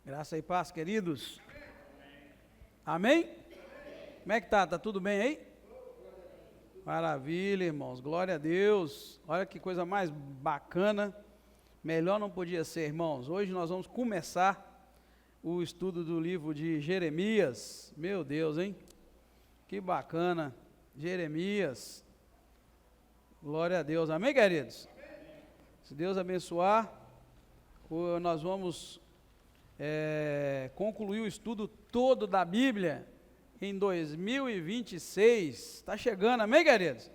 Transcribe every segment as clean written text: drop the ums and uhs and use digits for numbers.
Graça e paz, queridos. Amém? Como é que tá? Tá tudo bem aí? Maravilha, irmãos. Glória a Deus. Olha que coisa mais bacana. Melhor não podia ser, irmãos. Hoje nós vamos começar o estudo do livro de Jeremias. Meu Deus, hein? Que bacana. Jeremias. Glória a Deus. Amém, queridos? Se Deus abençoar, nós vamos concluir o estudo todo da Bíblia em 2026. Está chegando, amém, queridos?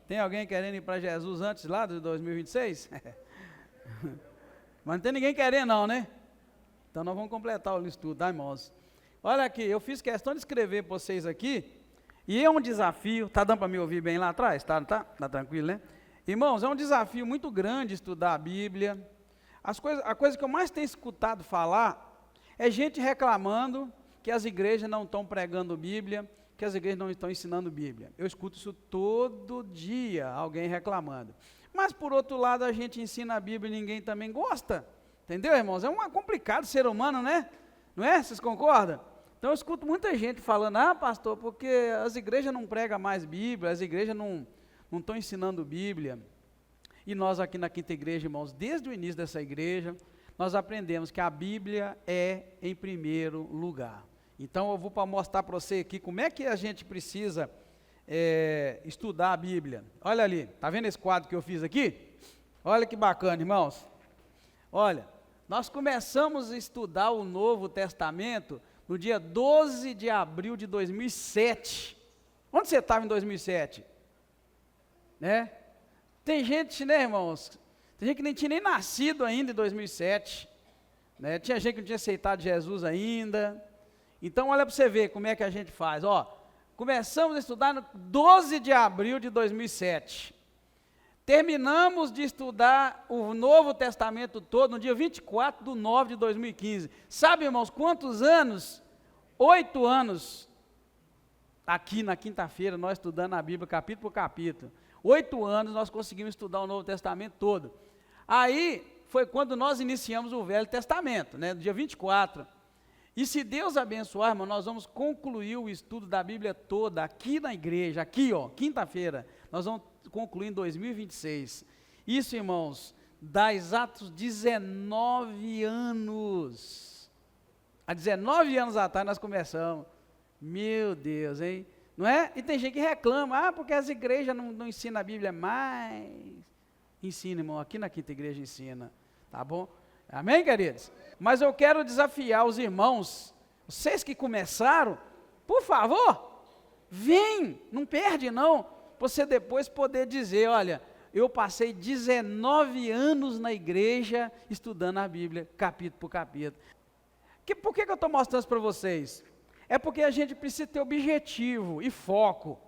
Tem alguém querendo ir para Jesus antes lá de 2026? Mas não tem ninguém querendo não, né? Então nós vamos completar o estudo, tá, irmãos? Olha aqui, eu fiz questão de escrever para vocês aqui, e é um desafio. Tá dando para me ouvir bem lá atrás? Tá tranquilo, né? Irmãos, é um desafio muito grande estudar a Bíblia. A coisa que eu mais tenho escutado falar é gente reclamando que as igrejas não estão pregando Bíblia, que as igrejas não estão ensinando Bíblia. Eu escuto isso todo dia, alguém reclamando. Mas, por outro lado, a gente ensina a Bíblia e ninguém também gosta. Entendeu, irmãos? É complicado ser humano, né? Não é? Vocês concordam? Então, eu escuto muita gente falando, pastor, porque as igrejas não pregam mais Bíblia, as igrejas não estão ensinando Bíblia. E nós aqui na Quinta Igreja, irmãos, desde o início dessa igreja, nós aprendemos que a Bíblia é em primeiro lugar. Então eu vou mostrar para você aqui como é que a gente precisa estudar a Bíblia. Olha ali, tá vendo esse quadro que eu fiz aqui? Olha que bacana, irmãos. Olha, nós começamos a estudar o Novo Testamento no dia 12 de abril de 2007. Onde você estava em 2007? Né? Tem gente, né, irmãos? Tem gente que nem tinha nem nascido ainda em 2007. Né? Tinha gente que não tinha aceitado Jesus ainda. Então, olha para você ver como é que a gente faz. Começamos a estudar no 12 de abril de 2007. Terminamos de estudar o Novo Testamento todo no dia 24/9 de 2015. Sabe, irmãos, quantos anos? 8 anos. Aqui na quinta-feira, nós estudando a Bíblia capítulo por capítulo. 8 anos nós conseguimos estudar o Novo Testamento todo. Aí foi quando nós iniciamos o Velho Testamento, né, no dia 24. E se Deus abençoar, irmão, nós vamos concluir o estudo da Bíblia toda aqui na igreja, aqui, quinta-feira. Nós vamos concluir em 2026. Isso, irmãos, dá exatos 19 anos. Há 19 anos atrás nós começamos. Meu Deus, hein? Não é? E tem gente que reclama, porque as igrejas não ensinam a Bíblia mais. Ensina, irmão, aqui na Quinta Igreja ensina, tá bom? Amém, queridos? Mas eu quero desafiar os irmãos, vocês que começaram, por favor, vem, não perde não, você depois poder dizer, olha, eu passei 19 anos na igreja estudando a Bíblia, capítulo por capítulo. Por que eu estou mostrando isso para vocês? É porque a gente precisa ter objetivo e foco,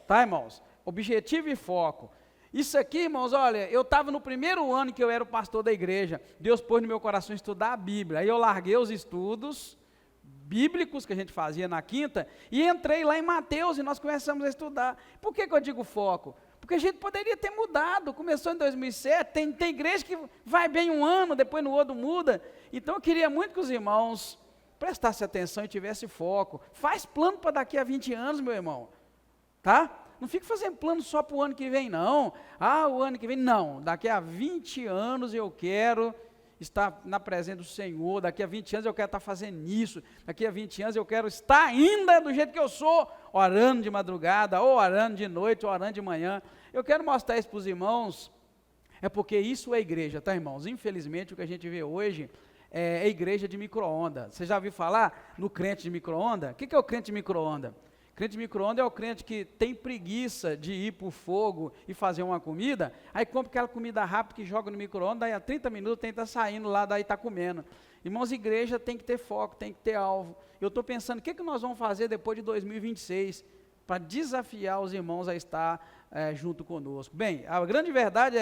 tá, irmãos? Objetivo e foco. Isso aqui, irmãos, olha, eu estava no primeiro ano que eu era o pastor da igreja, Deus pôs no meu coração estudar a Bíblia, aí eu larguei os estudos bíblicos que a gente fazia na quinta, e entrei lá em Mateus, e nós começamos a estudar. Por que eu digo foco? Porque a gente poderia ter mudado, começou em 2007, tem igreja que vai bem um ano, depois no outro muda, então eu queria muito que os irmãos prestasse atenção e tivesse foco. Faz plano para daqui a 20 anos, meu irmão, tá? Não fique fazendo plano só para o ano que vem, não. O ano que vem, não. Daqui a 20 anos eu quero estar na presença do Senhor, daqui a 20 anos eu quero estar fazendo isso, daqui a 20 anos eu quero estar ainda do jeito que eu sou, orando de madrugada, ou orando de noite, ou orando de manhã. Eu quero mostrar isso para os irmãos, porque isso é igreja, tá, irmãos? Infelizmente, o que a gente vê hoje é igreja de micro-ondas. Você já ouviu falar no crente de micro-ondas? O que é o crente de micro-ondas? Crente de micro-ondas é o crente que tem preguiça de ir para o fogo e fazer uma comida, aí compra aquela comida rápida que joga no micro-ondas, daí a 30 minutos tem que estar saindo lá, daí está comendo. Irmãos, igreja tem que ter foco, tem que ter alvo. Eu estou pensando, o que nós vamos fazer depois de 2026, para desafiar os irmãos a estar junto conosco. Bem, a grande verdade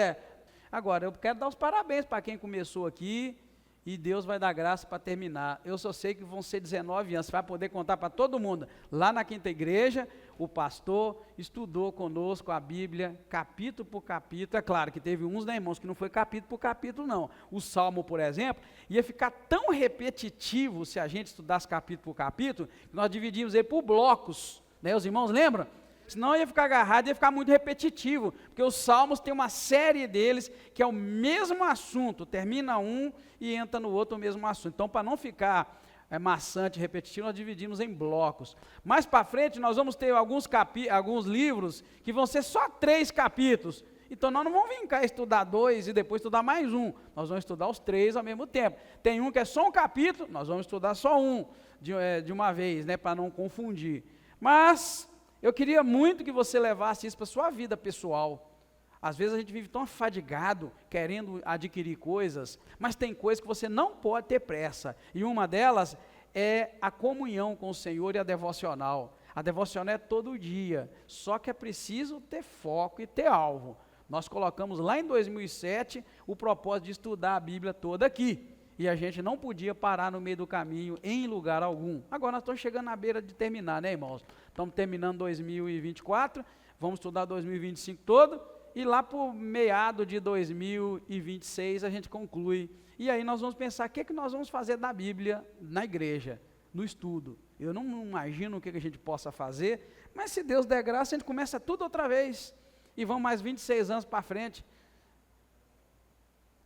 agora eu quero dar os parabéns para quem começou aqui, e Deus vai dar graça para terminar. Eu só sei que vão ser 19 anos, você vai poder contar para todo mundo. Lá na Quinta Igreja, o pastor estudou conosco a Bíblia, capítulo por capítulo. É claro que teve uns, né, irmãos, que não foi capítulo por capítulo, não. O Salmo, por exemplo, ia ficar tão repetitivo se a gente estudasse capítulo por capítulo, que nós dividimos ele por blocos, né, os irmãos lembram? Senão ia ficar agarrado, ia ficar muito repetitivo, porque os salmos tem uma série deles que é o mesmo assunto, termina um e entra no outro o mesmo assunto. Então, para não ficar maçante, repetitivo, nós dividimos em blocos. Mais para frente, nós vamos ter alguns livros que vão ser só 3 capítulos. Então, nós não vamos vir cá estudar 2 e depois estudar mais um. Nós vamos estudar os 3 ao mesmo tempo. Tem um que é só um capítulo, nós vamos estudar só um de uma vez, né, para não confundir. Mas eu queria muito que você levasse isso para a sua vida pessoal. Às vezes a gente vive tão afadigado, querendo adquirir coisas, mas tem coisas que você não pode ter pressa. E uma delas é a comunhão com o Senhor e a devocional. A devocional é todo dia, só que é preciso ter foco e ter alvo. Nós colocamos lá em 2007 o propósito de estudar a Bíblia toda aqui. E a gente não podia parar no meio do caminho, em lugar algum. Agora nós estamos chegando na beira de terminar, né, irmãos? Estamos terminando 2024, vamos estudar 2025 todo, e lá por meado de 2026 a gente conclui. E aí nós vamos pensar, o que nós vamos fazer da Bíblia na igreja, no estudo. Eu não imagino o que a gente possa fazer, mas se Deus der graça, a gente começa tudo outra vez, e vamos mais 26 anos para frente.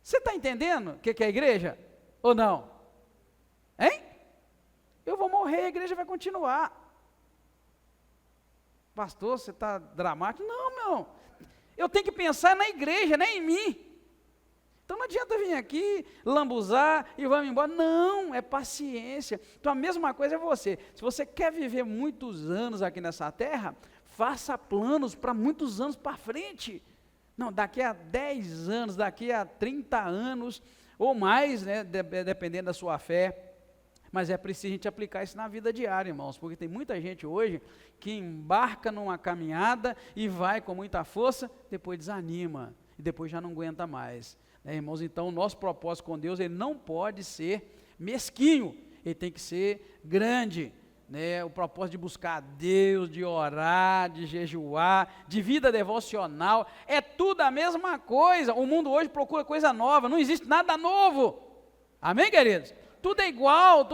Você está entendendo o que é a igreja? Ou não? Hein? Eu vou morrer, a igreja vai continuar. Pastor, você está dramático? Não, meu. Eu tenho que pensar na igreja, nem em mim. Então não adianta vir aqui, lambuzar e vamos embora. Não, é paciência. Então a mesma coisa é você. Se você quer viver muitos anos aqui nessa terra, faça planos para muitos anos para frente. Não, daqui a 10 anos, daqui a 30 anos, ou mais, né, dependendo da sua fé. Mas é preciso a gente aplicar isso na vida diária, irmãos, porque tem muita gente hoje que embarca numa caminhada e vai com muita força, depois desanima, e depois já não aguenta mais. Né, irmãos, então o nosso propósito com Deus, ele não pode ser mesquinho, ele tem que ser grande. Né, o propósito de buscar a Deus, de orar, de jejuar, de vida devocional, é tudo a mesma coisa. O mundo hoje procura coisa nova, não existe nada novo. Amém, queridos? Tudo é igual,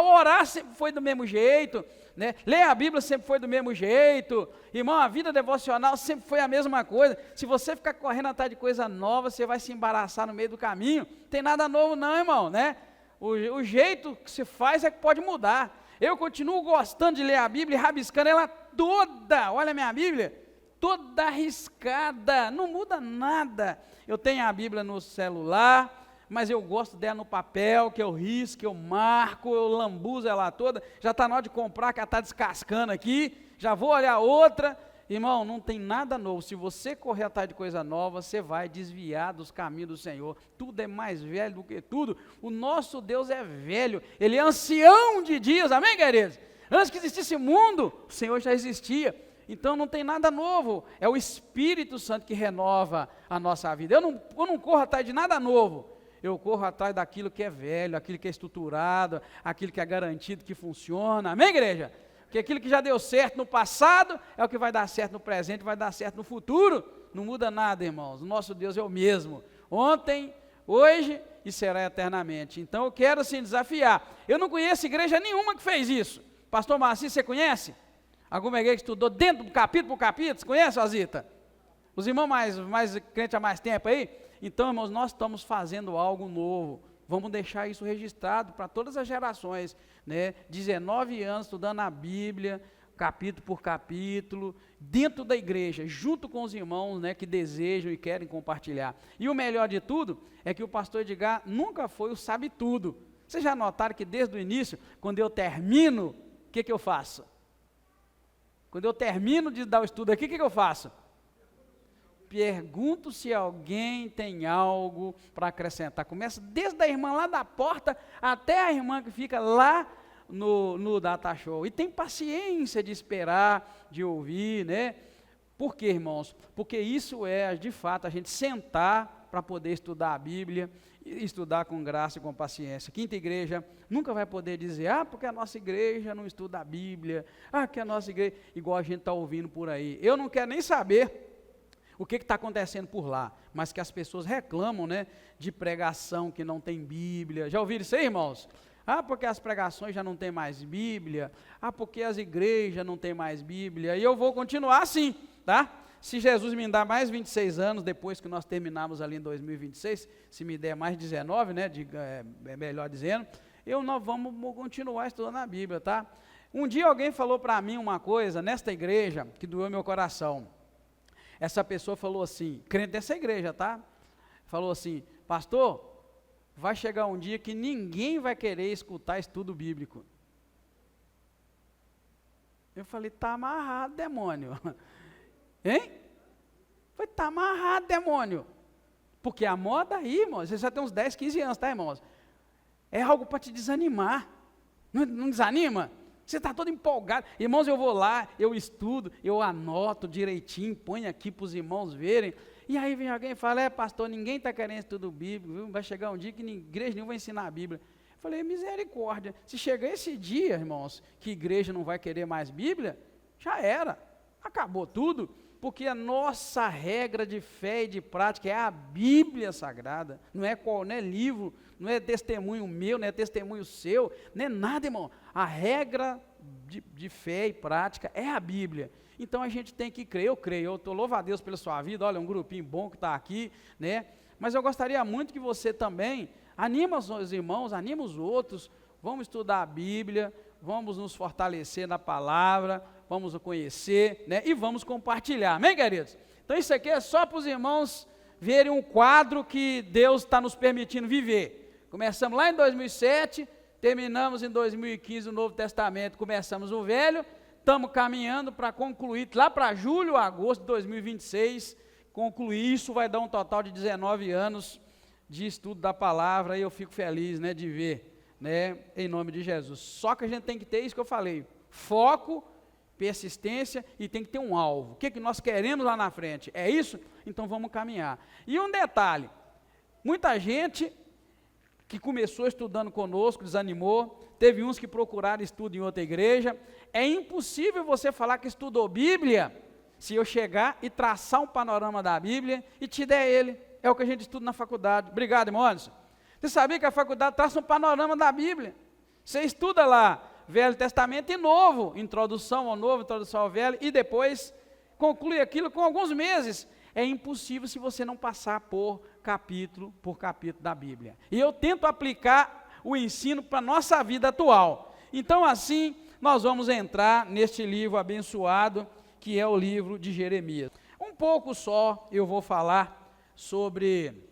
orar sempre foi do mesmo jeito, né? Ler a Bíblia sempre foi do mesmo jeito, irmão, a vida devocional sempre foi a mesma coisa. Se você ficar correndo atrás de coisa nova, você vai se embaraçar no meio do caminho. Não tem nada novo não, irmão, né? O jeito que se faz é que pode mudar. Eu continuo gostando de ler a Bíblia e rabiscando ela toda, olha a minha Bíblia, toda riscada, não muda nada. Eu tenho a Bíblia no celular, mas eu gosto dela no papel, que eu risco, que eu marco, eu lambuzo ela toda. Já está na hora de comprar, que ela está descascando aqui, já vou olhar outra. Irmão, não tem nada novo. Se você correr atrás de coisa nova, você vai desviar dos caminhos do Senhor. Tudo é mais velho do que tudo. O nosso Deus é velho, Ele é ancião de dias, amém, queridos? Antes que existisse mundo, o Senhor já existia. Então não tem nada novo, é o Espírito Santo que renova a nossa vida. Eu não corro atrás de nada novo, eu corro atrás daquilo que é velho, aquilo que é estruturado, aquilo que é garantido, que funciona, amém, igreja? Porque aquilo que já deu certo no passado, é o que vai dar certo no presente, vai dar certo no futuro. Não muda nada, irmãos, o nosso Deus é o mesmo, ontem, hoje e será eternamente. Então eu quero assim desafiar, eu não conheço igreja nenhuma que fez isso. Pastor Marcinho, você conhece? Alguma igreja que estudou dentro do capítulo por capítulo, você conhece, Azita? Os irmãos mais crentes há mais tempo aí? Então, irmãos, nós estamos fazendo algo novo, vamos deixar isso registrado para todas as gerações, né? 19 anos estudando a Bíblia, capítulo por capítulo, dentro da igreja, junto com os irmãos, né, que desejam e querem compartilhar. E o melhor de tudo é que o pastor Edgar nunca foi o sabe-tudo. Vocês já notaram que desde o início, quando eu termino, o que eu faço? Quando eu termino de dar o estudo aqui, o que eu faço? Pergunto se alguém tem algo para acrescentar. Começa desde a irmã lá da porta até a irmã que fica lá no Data Show. E tem paciência de esperar, de ouvir, né? Por quê, irmãos? Porque isso é, de fato, a gente sentar para poder estudar a Bíblia e estudar com graça e com paciência. Quinta igreja nunca vai poder dizer, porque a nossa igreja não estuda a Bíblia, que a nossa igreja, igual a gente está ouvindo por aí. Eu não quero nem saber o que está acontecendo por lá, mas que as pessoas reclamam, né, de pregação que não tem Bíblia. Já ouviram isso aí, irmãos? Porque as pregações já não tem mais Bíblia, porque as igrejas não tem mais Bíblia, e eu vou continuar assim, tá? Se Jesus me dá mais 26 anos, depois que nós terminarmos ali em 2026, se me der mais 19, né, melhor dizendo, nós vamos continuar estudando a Bíblia, tá? Um dia alguém falou para mim uma coisa, nesta igreja, que doeu meu coração. Essa pessoa falou assim, crente dessa igreja, tá? Falou assim, pastor, vai chegar um dia que ninguém vai querer escutar estudo bíblico. Eu falei, tá amarrado, demônio. Hein? Foi, tá amarrado, demônio. Porque a moda aí, irmãos, você já tem uns 10, 15 anos, tá, irmãos? É algo para te desanimar. Não desanima? Você está todo empolgado. Irmãos, eu vou lá, eu estudo, eu anoto direitinho, ponho aqui para os irmãos verem. E aí vem alguém e fala, pastor, ninguém está querendo estudo bíblico, viu? Vai chegar um dia que igreja nenhuma vai ensinar a Bíblia. Eu falei, misericórdia. Se chegar esse dia, irmãos, que igreja não vai querer mais Bíblia, já era. Acabou tudo. Porque a nossa regra de fé e de prática é a Bíblia Sagrada, não é livro, não é testemunho meu, não é testemunho seu, não é nada, irmão. A regra de fé e prática é a Bíblia. Então a gente tem que crer, eu creio, eu estou louvo a Deus pela sua vida, olha, um grupinho bom que está aqui, né? Mas eu gostaria muito que você também anima os irmãos, anima os outros, vamos estudar a Bíblia, vamos nos fortalecer na palavra, vamos conhecer, né, e vamos compartilhar, amém, queridos? Então isso aqui é só para os irmãos verem um quadro que Deus está nos permitindo viver. Começamos lá em 2007, terminamos em 2015 o Novo Testamento, começamos o Velho, estamos caminhando para concluir, lá para julho, agosto de 2026, concluir isso vai dar um total de 19 anos de estudo da palavra, e eu fico feliz, né, de ver, né, em nome de Jesus. Só que a gente tem que ter isso que eu falei, foco, persistência, e tem que ter um alvo. O que nós queremos lá na frente? É isso? Então vamos caminhar. E um detalhe, muita gente que começou estudando conosco, desanimou, teve uns que procuraram estudo em outra igreja. É impossível você falar que estudou Bíblia, se eu chegar e traçar um panorama da Bíblia e te der ele. É o que a gente estuda na faculdade. Obrigado, irmão Anderson. Você sabia que a faculdade traça um panorama da Bíblia? Você estuda lá Velho Testamento e Novo, introdução ao Novo, introdução ao Velho, e depois conclui aquilo com alguns meses. É impossível se você não passar por capítulo da Bíblia. E eu tento aplicar o ensino para a nossa vida atual. Então, assim, nós vamos entrar neste livro abençoado, que é o livro de Jeremias. Um pouco só eu vou falar sobre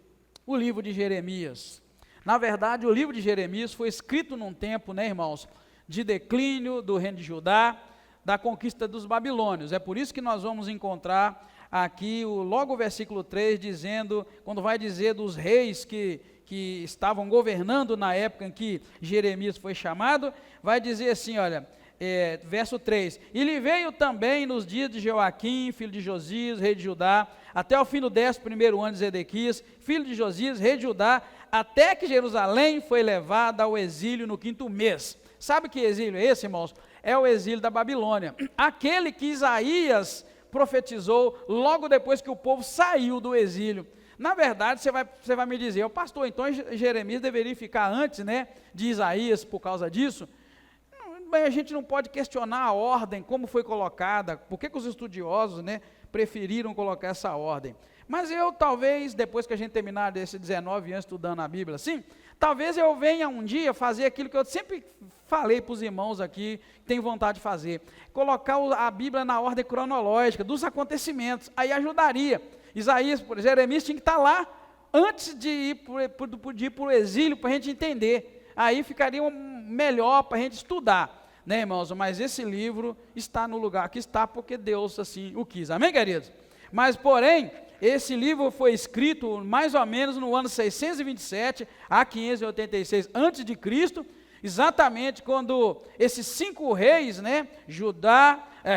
o livro de Jeremias. Na verdade, o livro de Jeremias foi escrito num tempo, né, irmãos, de declínio do reino de Judá, da conquista dos babilônios. É por isso que nós vamos encontrar aqui logo o versículo 3, dizendo, quando vai dizer dos reis que estavam governando na época em que Jeremias foi chamado, vai dizer assim, olha, verso 3, e lhe veio também nos dias de Joaquim, filho de Josias, rei de Judá, até o fim do 11º ano de Zedequias, filho de Josias, rei de Judá, até que Jerusalém foi levada ao exílio no 5º mês. Sabe que exílio é esse, irmãos? É o exílio da Babilônia, aquele que Isaías profetizou logo depois que o povo saiu do exílio. Na verdade, você vai me dizer, pastor, então Jeremias deveria ficar antes, né, de Isaías por causa disso? Bem, a gente não pode questionar a ordem, como foi colocada, por que os estudiosos, né, preferiram colocar essa ordem. Mas eu talvez, depois que a gente terminar desses 19 anos estudando a Bíblia assim, talvez eu venha um dia fazer aquilo que eu sempre falei para os irmãos aqui, que tenho vontade de fazer, colocar a Bíblia na ordem cronológica dos acontecimentos, aí ajudaria. Isaías, Jeremias tinha que estar lá antes de ir para o exílio, para a gente entender, aí ficaria melhor para a gente estudar, né, irmãos? Mas esse livro está no lugar que está, porque Deus assim o quis, amém, queridos? Mas, porém, esse livro foi escrito mais ou menos no ano 627 a 586 a.C., exatamente quando esses 5 reis, né,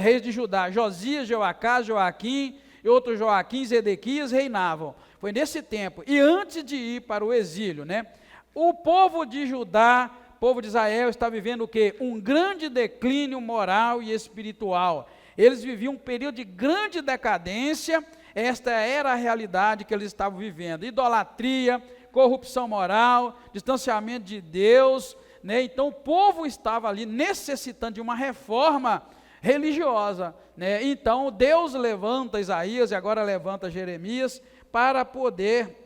reis de Judá, Josias, Joacás, Joaquim, e outro Joaquim, Zedequias reinavam. Foi nesse tempo, e antes de ir para o exílio, né? O povo de Judá, o povo de Israel, está vivendo o quê? Um grande declínio moral e espiritual. Eles viviam um período de grande decadência. Esta era a realidade que eles estavam vivendo: idolatria, corrupção moral, distanciamento de Deus, né? Então o povo estava ali necessitando de uma reforma religiosa, né? Então Deus levanta Isaías e agora levanta Jeremias para poder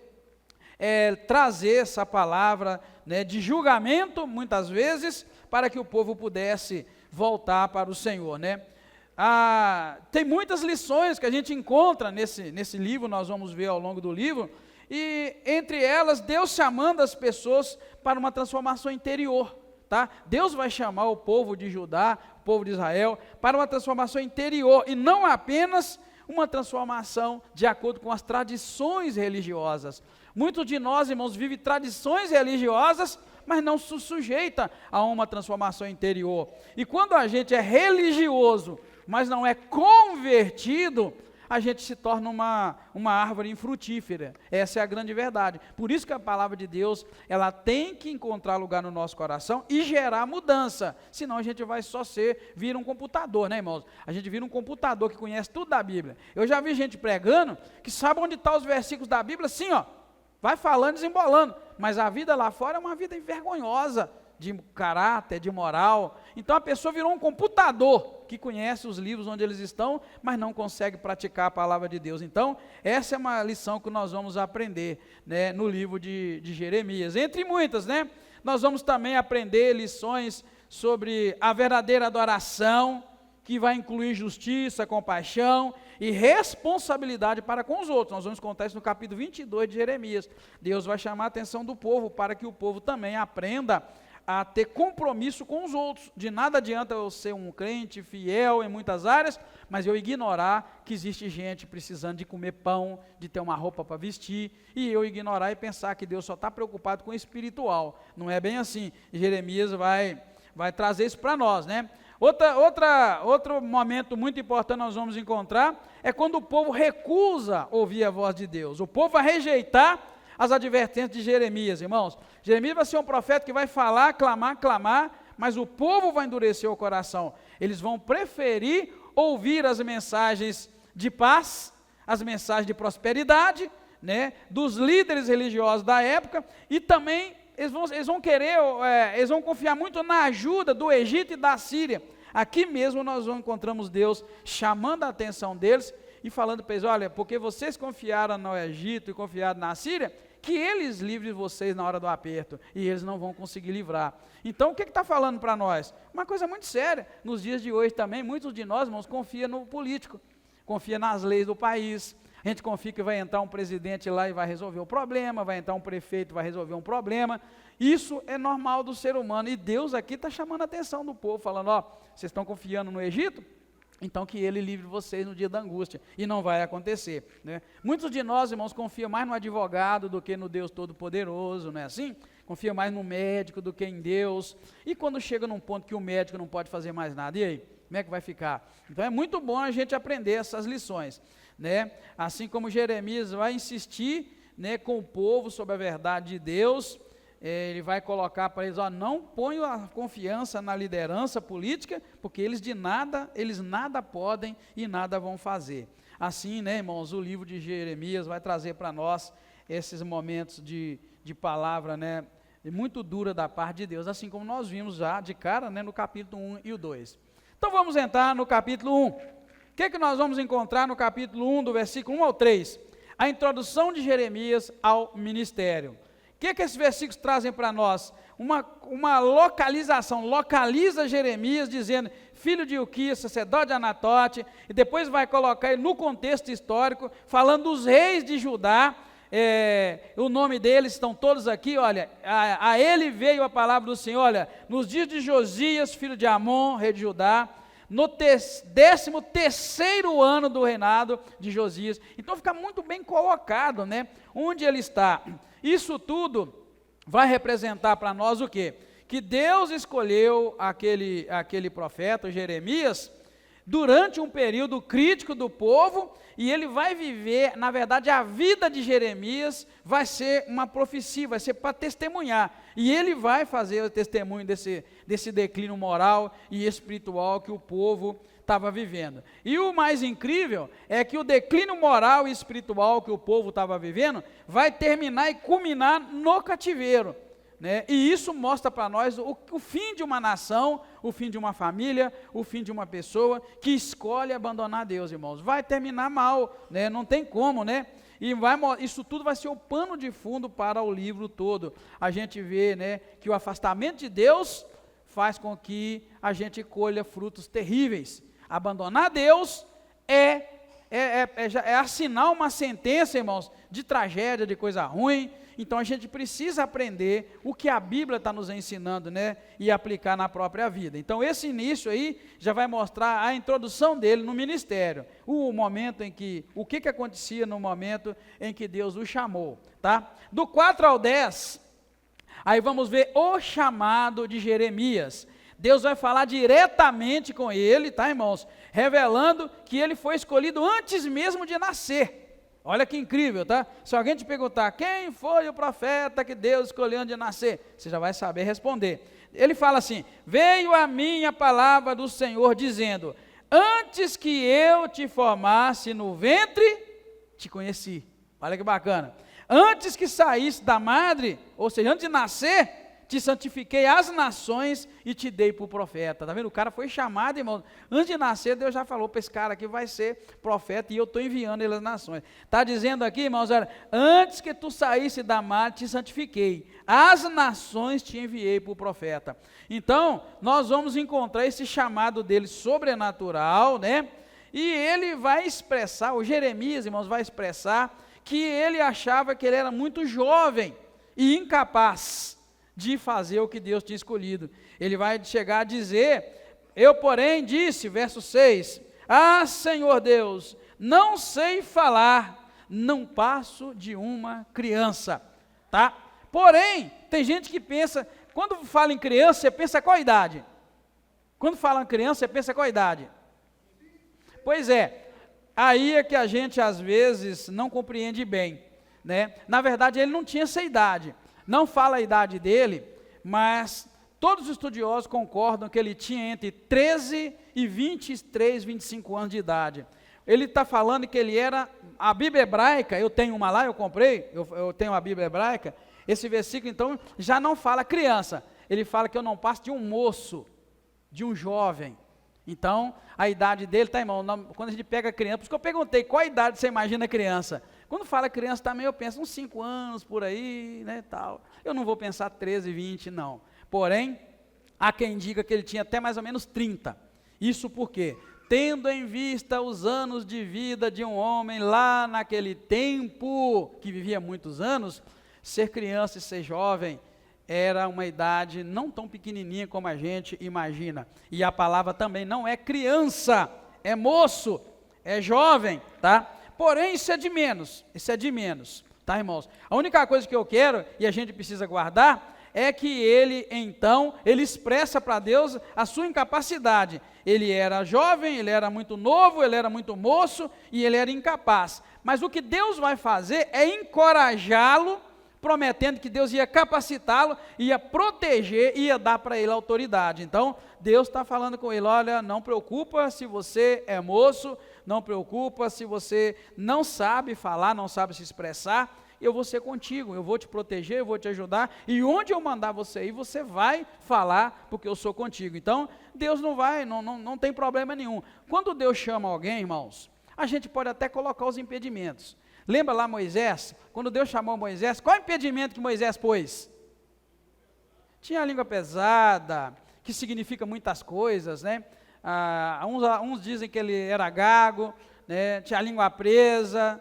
trazer essa palavra, né, de julgamento, muitas vezes, para que o povo pudesse voltar para o Senhor, né? Tem muitas lições que a gente encontra nesse livro, nós vamos ver ao longo do livro, e entre elas, Deus chamando as pessoas para uma transformação interior, tá? Deus vai chamar o povo de Judá, o povo de Israel, para uma transformação interior, e não apenas uma transformação de acordo com as tradições religiosas. Muitos de nós, irmãos, vivem tradições religiosas, mas não se sujeita a uma transformação interior. E quando a gente é religioso, mas não é convertido, a gente se torna uma árvore infrutífera. Essa é a grande verdade. Por isso que a palavra de Deus, ela tem que encontrar lugar no nosso coração e gerar mudança. Senão a gente vai só vira um computador, né, irmãos? A gente vira um computador que conhece tudo da Bíblia. Eu já vi gente pregando que sabe onde estão os versículos da Bíblia, assim, ó, vai falando, desembolando. Mas a vida lá fora é uma vida vergonhosa, de caráter, de moral. Então a pessoa virou um computador que conhece os livros onde eles estão, mas não consegue praticar a palavra de Deus. Então essa é uma lição que nós vamos aprender, né, no livro de Jeremias, entre muitas, né? Nós vamos também aprender lições sobre a verdadeira adoração, que vai incluir justiça, compaixão e responsabilidade para com os outros. Nós vamos contar isso no capítulo 22 de Jeremias. Deus vai chamar a atenção do povo para que o povo também aprenda a ter compromisso com os outros. De nada adianta eu ser um crente fiel em muitas áreas, mas eu ignorar que existe gente precisando de comer pão, de ter uma roupa para vestir, e eu ignorar e pensar que Deus só está preocupado com o espiritual. Não é bem assim. E Jeremias vai trazer isso para nós, né? Outro momento muito importante nós vamos encontrar é quando o povo recusa ouvir a voz de Deus. O povo vai rejeitar as advertências de Jeremias, irmãos. Jeremias vai ser um profeta que vai falar, clamar, mas o povo vai endurecer o coração. Eles vão preferir ouvir as mensagens de paz, as mensagens de prosperidade, né, dos líderes religiosos da época, e também eles vão confiar muito na ajuda do Egito e da Síria. Aqui mesmo nós encontramos Deus chamando a atenção deles e falando para eles: olha, porque vocês confiaram no Egito e confiaram na Síria, que eles livrem vocês na hora do aperto, e eles não vão conseguir livrar. Então o que está falando para nós? Uma coisa muito séria. Nos dias de hoje também, muitos de nós, irmãos, confiam no político, confia nas leis do país. A gente confia que vai entrar um presidente lá e vai resolver o problema, vai entrar um prefeito e vai resolver um problema. Isso é normal do ser humano, e Deus aqui está chamando a atenção do povo, falando: ó, vocês estão confiando no Egito? Então que ele livre vocês no dia da angústia, e não vai acontecer, né? Muitos de nós, irmãos, confiam mais no advogado do que no Deus Todo-Poderoso, não é assim? Confia mais no médico do que em Deus, e quando chega num ponto que o médico não pode fazer mais nada, e aí? Como é que vai ficar? Então é muito bom a gente aprender essas lições, né? Assim como Jeremias vai insistir, né, com o povo sobre a verdade de Deus, ele vai colocar para eles: ó, não ponham a confiança na liderança política, porque eles nada podem e nada vão fazer. Assim, né, irmãos, o livro de Jeremias vai trazer para nós esses momentos de palavra, né, muito dura da parte de Deus, assim como nós vimos já de cara, né, no capítulo 1 e o 2. Então vamos entrar no capítulo 1. O que nós vamos encontrar no capítulo 1, do versículo 1 ao 3? A introdução de Jeremias ao ministério. O que esses versículos trazem para nós? Uma localização, localiza Jeremias dizendo: filho de Ilquias, sacerdote de Anatote, e depois vai colocar ele no contexto histórico, falando dos reis de Judá. O nome deles estão todos aqui, olha, a ele veio a palavra do Senhor, olha, nos dias de Josias, filho de Amon, rei de Judá, no 13º ano do reinado de Josias. Então fica muito bem colocado, né, onde ele está. Isso tudo vai representar para nós o quê? Que Deus escolheu aquele profeta, Jeremias, durante um período crítico do povo, e ele vai viver, na verdade, a vida de Jeremias vai ser uma profecia, vai ser para testemunhar, e ele vai fazer o testemunho desse declínio moral e espiritual que o povo estava vivendo. E o mais incrível é que o declínio moral e espiritual que o povo estava vivendo vai terminar e culminar no cativeiro, né? E isso mostra para nós o fim de uma nação, o fim de uma família, o fim de uma pessoa que escolhe abandonar Deus, irmãos. Vai terminar mal, né? Não tem como, né? E isso tudo vai ser o pano de fundo para o livro todo. A gente vê, né, que o afastamento de Deus faz com que a gente colha frutos terríveis. Abandonar Deus é assinar uma sentença, irmãos, de tragédia, de coisa ruim. Então a gente precisa aprender o que a Bíblia está nos ensinando, né, e aplicar na própria vida. Então esse início aí já vai mostrar a introdução dele no ministério, o momento em que, o que acontecia no momento em que Deus o chamou, tá? Do 4 ao 10, aí vamos ver o chamado de Jeremias. Deus vai falar diretamente com ele, tá, irmãos? Revelando que ele foi escolhido antes mesmo de nascer. Olha que incrível, tá? Se alguém te perguntar, quem foi o profeta que Deus escolheu antes de nascer? Você já vai saber responder. Ele fala assim, veio a minha palavra do Senhor dizendo, antes que eu te formasse no ventre, te conheci. Olha que bacana. Antes que saísse da madre, ou seja, antes de nascer, te santifiquei às nações e te dei por profeta. Está vendo? O cara foi chamado, irmão. Antes de nascer, Deus já falou para esse cara aqui vai ser profeta e eu estou enviando ele às nações. Está dizendo aqui, irmãos, olha, antes que tu saísse da madre, te santifiquei. Às nações te enviei por profeta. Então, nós vamos encontrar esse chamado dele sobrenatural, né? E ele vai expressar, o Jeremias, irmãos, vai expressar que ele achava que ele era muito jovem e incapaz de fazer o que Deus tinha escolhido. Ele vai chegar a dizer, eu porém disse, verso 6, ah Senhor Deus, não sei falar, não passo de uma criança, tá? Porém, tem gente que pensa, quando fala em criança, você pensa qual idade? Quando fala em criança, você pensa qual idade? Pois é, aí é que a gente às vezes não compreende bem, né? Na verdade ele não tinha essa idade. Não fala a idade dele, mas todos os estudiosos concordam que ele tinha entre 13 e 23, 25 anos de idade. Ele está falando que ele era, a Bíblia hebraica, eu tenho uma lá, eu comprei, eu tenho a Bíblia hebraica, esse versículo então já não fala criança, ele fala que eu não passo de um moço, de um jovem. Então, a idade dele, tá, irmão, quando a gente pega criança, por isso que eu perguntei, qual a idade você imagina criança? Quando fala criança também, eu penso uns 5 anos por aí, né, tal. Eu não vou pensar 13, 20, não. Porém, há quem diga que ele tinha até mais ou menos 30. Isso por quê? Tendo em vista os anos de vida de um homem lá naquele tempo, que vivia muitos anos, ser criança e ser jovem era uma idade não tão pequenininha como a gente imagina. E a palavra também não é criança, é moço, é jovem, tá? Porém, isso é de menos, tá, irmãos? A única coisa que eu quero, e a gente precisa guardar, é que ele, então, ele expressa para Deus a sua incapacidade. Ele era jovem, ele era muito novo, ele era muito moço, e ele era incapaz. Mas o que Deus vai fazer é encorajá-lo, prometendo que Deus ia capacitá-lo, ia proteger, ia dar para ele autoridade. Então, Deus está falando com ele, olha, não preocupa se você é moço, não preocupa se você não sabe falar, não sabe se expressar, eu vou ser contigo, eu vou te proteger, eu vou te ajudar, e onde eu mandar você ir, você vai falar, porque eu sou contigo. Então, Deus não tem problema nenhum. Quando Deus chama alguém, irmãos, a gente pode até colocar os impedimentos. Lembra lá Moisés? Quando Deus chamou Moisés, qual impedimento que Moisés pôs? Tinha a língua pesada, que significa muitas coisas, né? Uns dizem que ele era gago, né? Tinha a língua presa,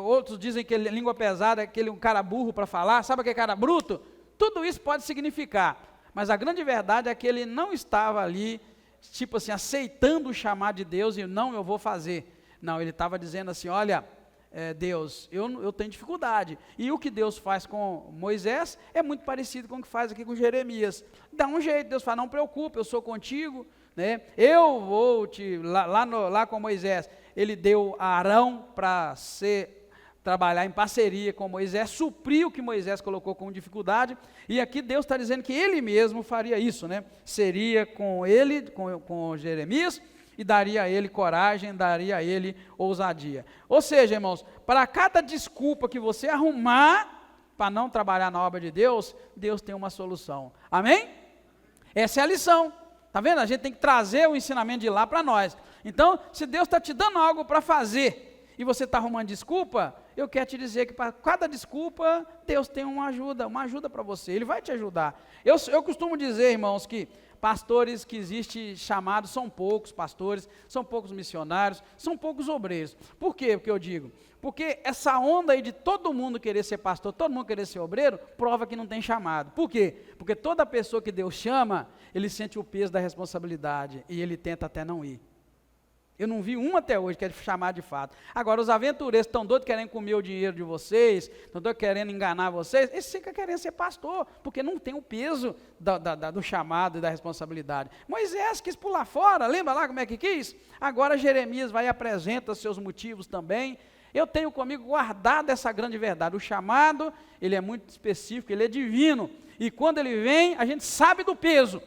outros dizem que a língua pesada é aquele um cara burro para falar, sabe aquele cara bruto? Tudo isso pode significar, mas a grande verdade é que ele não estava ali, tipo assim, aceitando o chamado de Deus e não, eu vou fazer. Não, ele estava dizendo assim, olha, Deus, eu tenho dificuldade. E o que Deus faz com Moisés é muito parecido com o que faz aqui com Jeremias. Dá um jeito, Deus fala, não preocupe, eu sou contigo, né? Eu vou lá com Moisés, ele deu a Arão para trabalhar em parceria com Moisés, suprir o que Moisés colocou como dificuldade, e aqui Deus está dizendo que ele mesmo faria isso, né? Seria com ele, com Jeremias, e daria a ele coragem, daria a ele ousadia. Ou seja, irmãos, para cada desculpa que você arrumar para não trabalhar na obra de Deus, Deus tem uma solução. Amém? Essa é a lição. Está vendo? A gente tem que trazer o ensinamento de lá para nós. Então, se Deus está te dando algo para fazer, e você está arrumando desculpa, eu quero te dizer que para cada desculpa, Deus tem uma ajuda para você, Ele vai te ajudar. Eu costumo dizer, irmãos, que pastores que existe chamados são poucos pastores, são poucos missionários, são poucos obreiros. Por quê? Porque eu digo, porque essa onda aí de todo mundo querer ser pastor, todo mundo querer ser obreiro, prova que não tem chamado. Por quê? Porque toda pessoa que Deus chama, ele sente o peso da responsabilidade e ele tenta até não ir. Eu não vi um até hoje que é chamar de fato. Agora, os aventureiros estão doidos querendo comer o dinheiro de vocês, estão doidos querendo enganar vocês, eles ficam querendo ser pastor, porque não tem o peso do chamado e da responsabilidade. Moisés quis pular fora, lembra lá como é que quis? Agora Jeremias vai e apresenta seus motivos também. Eu tenho comigo guardado essa grande verdade. O chamado, ele é muito específico, ele é divino. E quando ele vem, a gente sabe do peso.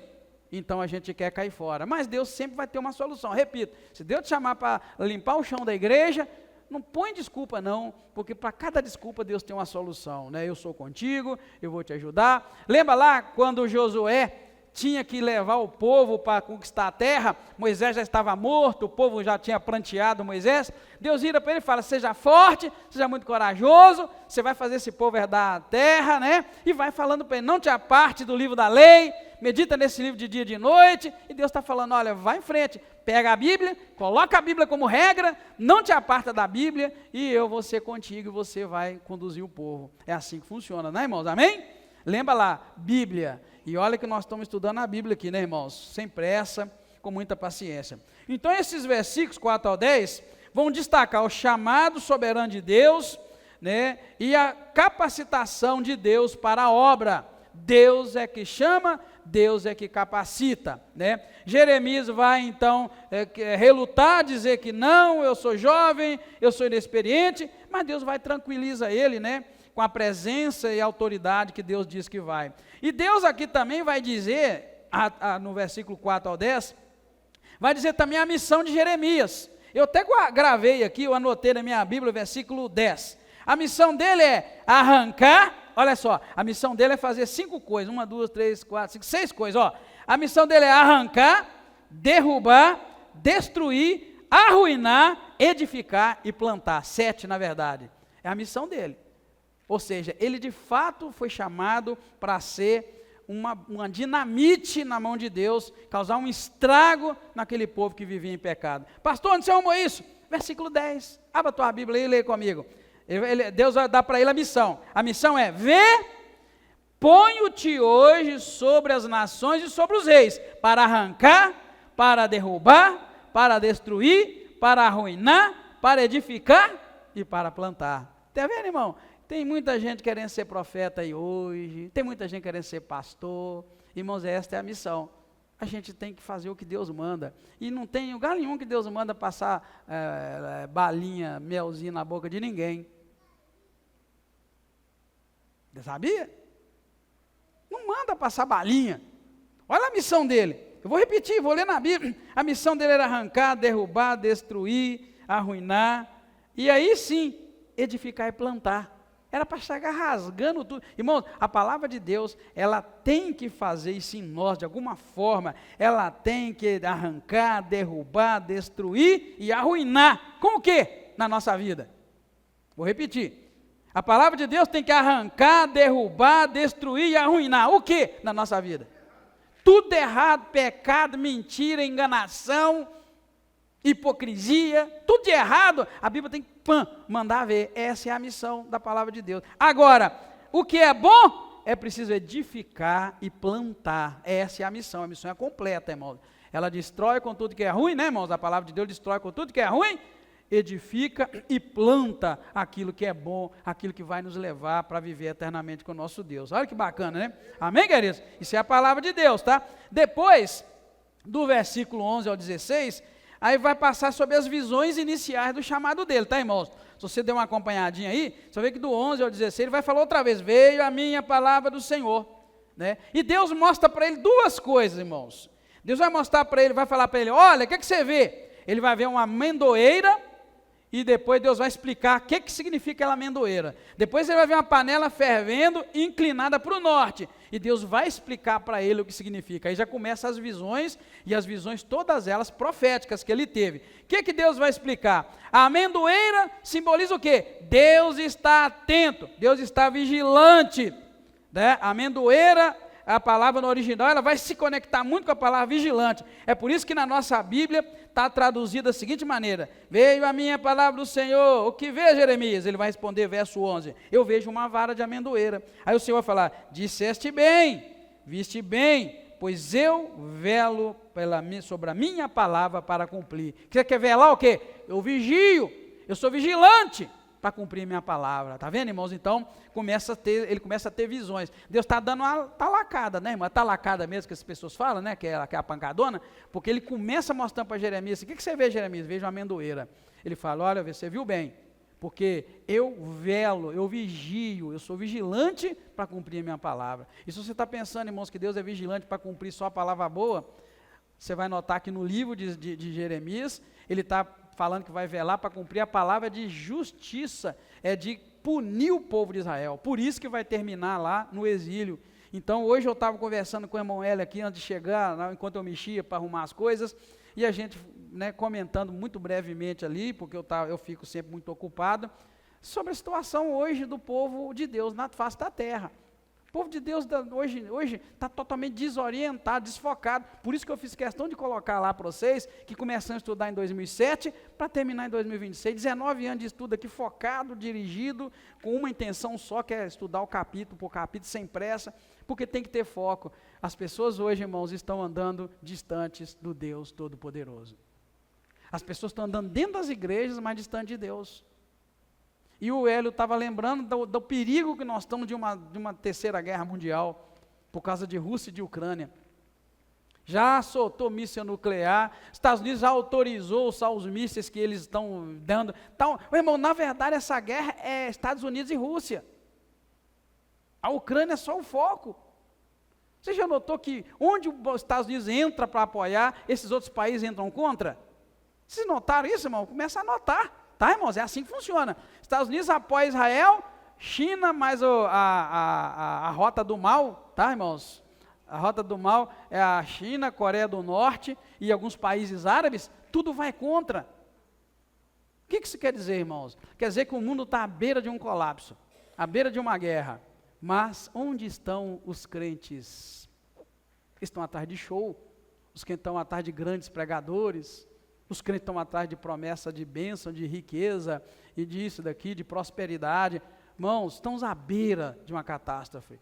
Então a gente quer cair fora, mas Deus sempre vai ter uma solução. Repito, se Deus te chamar para limpar o chão da igreja, não põe desculpa não, porque para cada desculpa Deus tem uma solução, né? Eu sou contigo, eu vou te ajudar. Lembra lá quando Josué tinha que levar o povo para conquistar a terra, Moisés já estava morto, o povo já tinha pranteado Moisés, Deus vira para ele e fala, seja forte, seja muito corajoso, você vai fazer esse povo herdar a terra, né? E vai falando para ele, não te aparte do livro da lei, medita nesse livro de dia e de noite, e Deus está falando, olha, vai em frente, pega a Bíblia, coloca a Bíblia como regra, não te aparta da Bíblia, e eu vou ser contigo, e você vai conduzir o povo. É assim que funciona, né, irmãos? Amém? Lembra lá, Bíblia, e olha que nós estamos estudando a Bíblia aqui, né, irmãos? Sem pressa, com muita paciência. Então, esses versículos 4 ao 10, vão destacar o chamado soberano de Deus, né, e a capacitação de Deus para a obra. Deus é que chama, Deus é que capacita, né? Jeremias vai então relutar, dizer que não, eu sou jovem, eu sou inexperiente, mas Deus vai tranquiliza ele, né? Com a presença e autoridade que Deus diz que vai. E Deus aqui também vai dizer, no versículo 4 ao 10, vai dizer também a missão de Jeremias. Eu até gravei aqui, eu anotei na minha Bíblia, versículo 10. A missão dele é arrancar, olha só, a missão dele é fazer 5 coisas, 1, 2, 3, 4, 5, 6 coisas, ó. A missão dele é arrancar, derrubar, destruir, arruinar, edificar e plantar. 7, na verdade. É a missão dele. Ou seja, ele de fato foi chamado para ser uma dinamite na mão de Deus, causar um estrago naquele povo que vivia em pecado. Pastor, onde você arrumou isso? Versículo 10. Abra a tua Bíblia aí e lê comigo. Deus vai dar para ele a missão. A missão é: vê, ponho-te hoje sobre as nações e sobre os reis, para arrancar, para derrubar, para destruir, para arruinar, para edificar e para plantar. Está vendo, irmão? Tem muita gente querendo ser profeta aí hoje, tem muita gente querendo ser pastor. Irmãos, esta é a missão. A gente tem que fazer o que Deus manda. E não tem lugar nenhum que Deus manda passar balinha, melzinho na boca de ninguém. Você sabia? Não manda passar balinha. Olha a missão dele. Eu vou repetir, vou ler na Bíblia. A missão dele era arrancar, derrubar, destruir, arruinar. E aí sim, edificar e plantar. Era para chegar rasgando tudo. Irmãos, a palavra de Deus, ela tem que fazer isso em nós, de alguma forma. Ela tem que arrancar, derrubar, destruir e arruinar. Como que? Na nossa vida. Vou repetir. A palavra de Deus tem que arrancar, derrubar, destruir e arruinar. O que na nossa vida? Tudo errado, pecado, mentira, enganação, hipocrisia, tudo de errado, a Bíblia tem que mandar ver. Essa é a missão da palavra de Deus. Agora, o que é bom, é preciso edificar e plantar. Essa é a missão é completa, irmãos. Ela destrói com tudo que é ruim, né, irmãos? A palavra de Deus destrói com tudo que é ruim, edifica e planta aquilo que é bom, aquilo que vai nos levar para viver eternamente com o nosso Deus. Olha que bacana, né? Amém, queridos? Isso é a palavra de Deus, tá? Depois, do versículo 11 ao 16, aí vai passar sobre as visões iniciais do chamado dele, tá, irmãos? Se você der uma acompanhadinha aí, você vai ver que do 11 ao 16, ele vai falar outra vez, veio a minha palavra do Senhor, né? E Deus mostra para ele duas coisas, irmãos. Deus vai mostrar para ele, vai falar para ele, olha, o que você vê? Ele vai ver uma amendoeira, e depois Deus vai explicar o que significa aquela amendoeira. Depois ele vai ver uma panela fervendo, inclinada para o norte, e Deus vai explicar para ele o que significa. Aí já começam as visões, e as visões todas elas proféticas que ele teve. O que Deus vai explicar? A amendoeira simboliza o quê? Deus está atento, Deus está vigilante, né? A amendoeira, a palavra no original, ela vai se conectar muito com a palavra vigilante. É por isso que na nossa Bíblia está traduzida da seguinte maneira, veio a minha palavra do Senhor, o que vê Jeremias? Ele vai responder, verso 11, eu vejo uma vara de amendoeira. Aí o Senhor vai falar, disseste bem, viste bem, pois eu velo sobre a minha palavra para cumprir. Você quer velar o quê? Eu vigio, eu sou vigilante para cumprir minha palavra, tá vendo, irmãos? Então, ele começa a ter visões. Deus está dando uma talacada, né, irmão? A talacada mesmo que as pessoas falam, né, que é a pancadona, porque ele começa mostrando para Jeremias, o que você vê, Jeremias? Vejo uma amendoeira. Ele fala, olha, você viu bem, porque eu velo, eu vigio, eu sou vigilante para cumprir a minha palavra. E se você está pensando, irmãos, que Deus é vigilante para cumprir só a palavra boa, você vai notar que no livro de Jeremias, ele está falando que vai velar para cumprir a palavra de justiça, é de punir o povo de Israel, por isso que vai terminar lá no exílio. Então hoje eu estava conversando com o irmão Hélio aqui, antes de chegar, enquanto eu mexia para arrumar as coisas, e a gente, né, comentando muito brevemente ali, porque eu fico sempre muito ocupado, sobre a situação hoje do povo de Deus na face da terra. O povo de Deus hoje está totalmente desorientado, desfocado. Por isso que eu fiz questão de colocar lá para vocês, que começamos a estudar em 2007, para terminar em 2026. 19 anos de estudo aqui, focado, dirigido, com uma intenção só, que é estudar o capítulo por capítulo, sem pressa, porque tem que ter foco. As pessoas hoje, irmãos, estão andando distantes do Deus Todo-Poderoso. As pessoas estão andando dentro das igrejas, mas distantes de Deus. E o Hélio estava lembrando do perigo que nós estamos de uma terceira guerra mundial, por causa de Rússia e de Ucrânia. Já soltou míssil nuclear, Estados Unidos já autorizou os mísseis que eles estão dando. Então, meu irmão, na verdade essa guerra é Estados Unidos e Rússia. A Ucrânia é só o foco. Você já notou que onde os Estados Unidos entra para apoiar, esses outros países entram contra? Vocês notaram isso, irmão? Começa a notar. Tá, irmãos? É assim que funciona. Estados Unidos apoia Israel, China mais a rota do mal, tá, irmãos? A rota do mal é a China, Coreia do Norte e alguns países árabes, tudo vai contra. O que isso quer dizer, irmãos? Quer dizer que o mundo está à beira de um colapso, à beira de uma guerra. Mas onde estão os crentes? Estão atrás de show, os que estão atrás de grandes pregadores, os crentes estão atrás de promessa de bênção, de riqueza, e disso, daqui, de prosperidade. Irmãos, estamos à beira de uma catástrofe.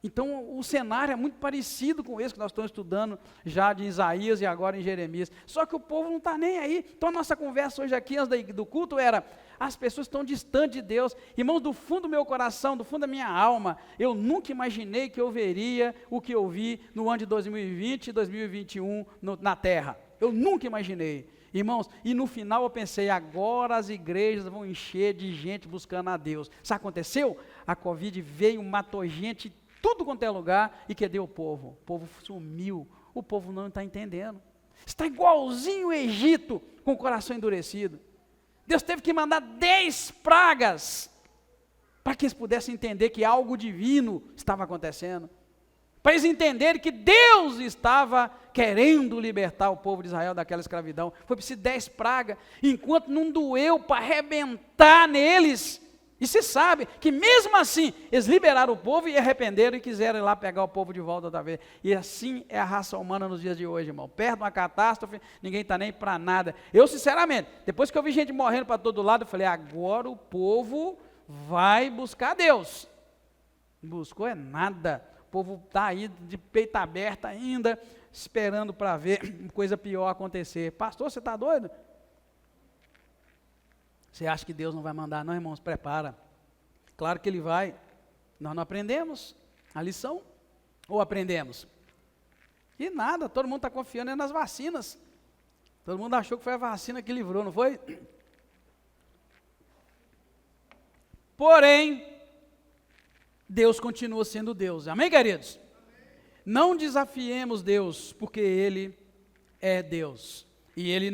Então, o cenário é muito parecido com esse que nós estamos estudando já de Isaías e agora em Jeremias. Só que o povo não está nem aí. Então, a nossa conversa hoje aqui, antes do culto, era, as pessoas estão distantes de Deus. Irmãos, do fundo do meu coração, do fundo da minha alma, eu nunca imaginei que eu veria o que eu vi no ano de 2020 e 2021 na Terra. Eu nunca imaginei, irmãos, e no final eu pensei, agora as igrejas vão encher de gente buscando a Deus. Sabe o que aconteceu? A Covid veio, matou gente, tudo quanto é lugar, e cadê o povo sumiu, o povo não está entendendo. Está igualzinho o Egito, com o coração endurecido. Deus teve que mandar 10 pragas, para que eles pudessem entender que algo divino estava acontecendo. Para eles entenderem que Deus estava querendo libertar o povo de Israel daquela escravidão. Foi preciso 10 pragas, enquanto não doeu para arrebentar neles. E se sabe que mesmo assim, eles liberaram o povo e arrependeram e quiseram ir lá pegar o povo de volta outra vez. E assim é a raça humana nos dias de hoje, irmão. Perto de uma catástrofe, ninguém está nem para nada. Eu, sinceramente, depois que eu vi gente morrendo para todo lado, eu falei, agora o povo vai buscar Deus. Buscou é nada. O povo está aí de peito aberto ainda, esperando para ver coisa pior acontecer. Pastor, você está doido? Você acha que Deus não vai mandar? Não, irmãos, prepara. Claro que Ele vai. Nós não aprendemos a lição? Ou aprendemos? E nada, todo mundo está confiando nas vacinas. Todo mundo achou que foi a vacina que livrou, não foi? Porém, Deus continua sendo Deus. Amém, queridos? Não desafiemos Deus, porque Ele é Deus. E Ele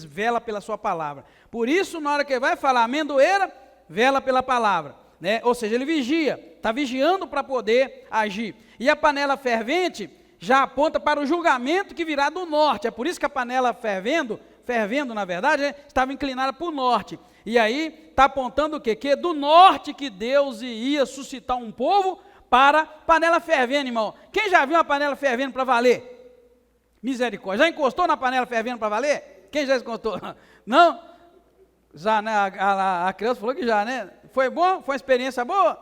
vela pela sua palavra. Por isso, na hora que Ele vai falar amendoeira, vela pela palavra. Né? Ou seja, Ele vigia, está vigiando para poder agir. E a panela fervente já aponta para o julgamento que virá do norte. É por isso que a panela fervendo na verdade, né, estava inclinada para o norte. E aí está apontando o quê? Que do norte que Deus ia suscitar um povo para panela fervendo, irmão. Quem já viu uma panela fervendo para valer? Misericórdia. Já encostou na panela fervendo para valer? Quem já encostou? Não? Já, né? A criança falou que já, né? Foi bom? Foi uma experiência boa?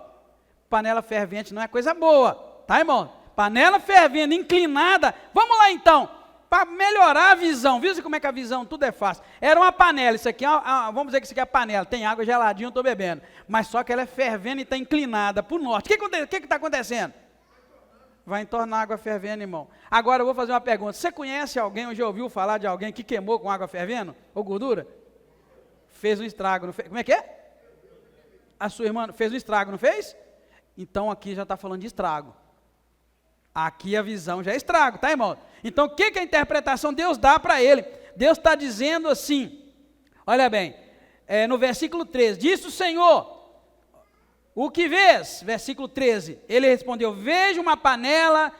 Panela fervente não é coisa boa, tá, irmão? Panela fervendo, inclinada. Vamos lá então, para melhorar a visão. Viu como é que a visão, tudo é fácil. Era uma panela, isso aqui, vamos dizer que isso aqui é a panela, tem água geladinha, eu estou bebendo. Mas só que ela é fervendo e está inclinada para o norte. O que está acontecendo? Vai entornar água fervendo, irmão. Agora eu vou fazer uma pergunta. Você conhece alguém, ou já ouviu falar de alguém que queimou com água fervendo? Ou gordura? Fez um estrago, não fez? Como é que é? A sua irmã fez um estrago, não fez? Então aqui já está falando de estrago. Aqui a visão já é estrago, tá, irmão? Então, o que a interpretação Deus dá para ele? Deus está dizendo assim, olha bem, no versículo 13, disse o Senhor, o que vês? Versículo 13, ele respondeu, vejo uma panela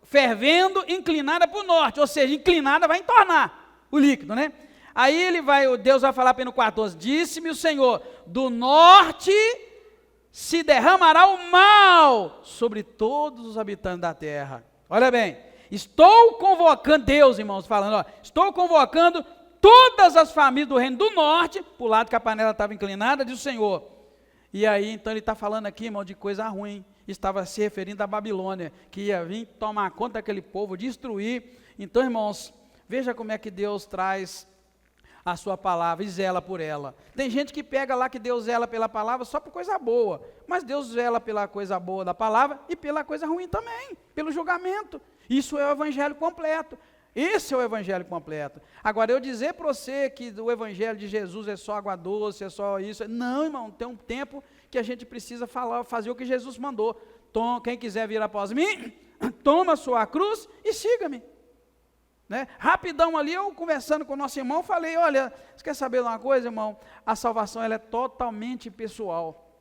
fervendo, inclinada para o norte, ou seja, inclinada vai entornar o líquido, né? Aí Deus vai falar para ele no 14, disse-me o Senhor, do norte se derramará o mal sobre todos os habitantes da terra. Olha bem, estou convocando, Deus, irmãos, falando, ó, estou convocando todas as famílias do reino do norte, para o lado que a panela estava inclinada, diz o Senhor. E aí, então ele está falando aqui, irmão, de coisa ruim, estava se referindo à Babilônia, que ia vir tomar conta daquele povo, destruir. Então, irmãos, veja como é que Deus traz a sua palavra e zela por ela. Tem gente que pega lá que Deus zela pela palavra só por coisa boa, mas Deus zela pela coisa boa da palavra e pela coisa ruim também, pelo julgamento. Isso é o evangelho completo. Esse é o evangelho completo. Agora, eu dizer para você que o evangelho de Jesus é só água doce, é só isso, não, irmão, tem um tempo que a gente precisa fazer o que Jesus mandou. Quem quiser vir após mim, toma a sua cruz e siga-me. Né? Rapidão ali, eu conversando com o nosso irmão, falei, olha, você quer saber de uma coisa, irmão? A salvação ela é totalmente pessoal.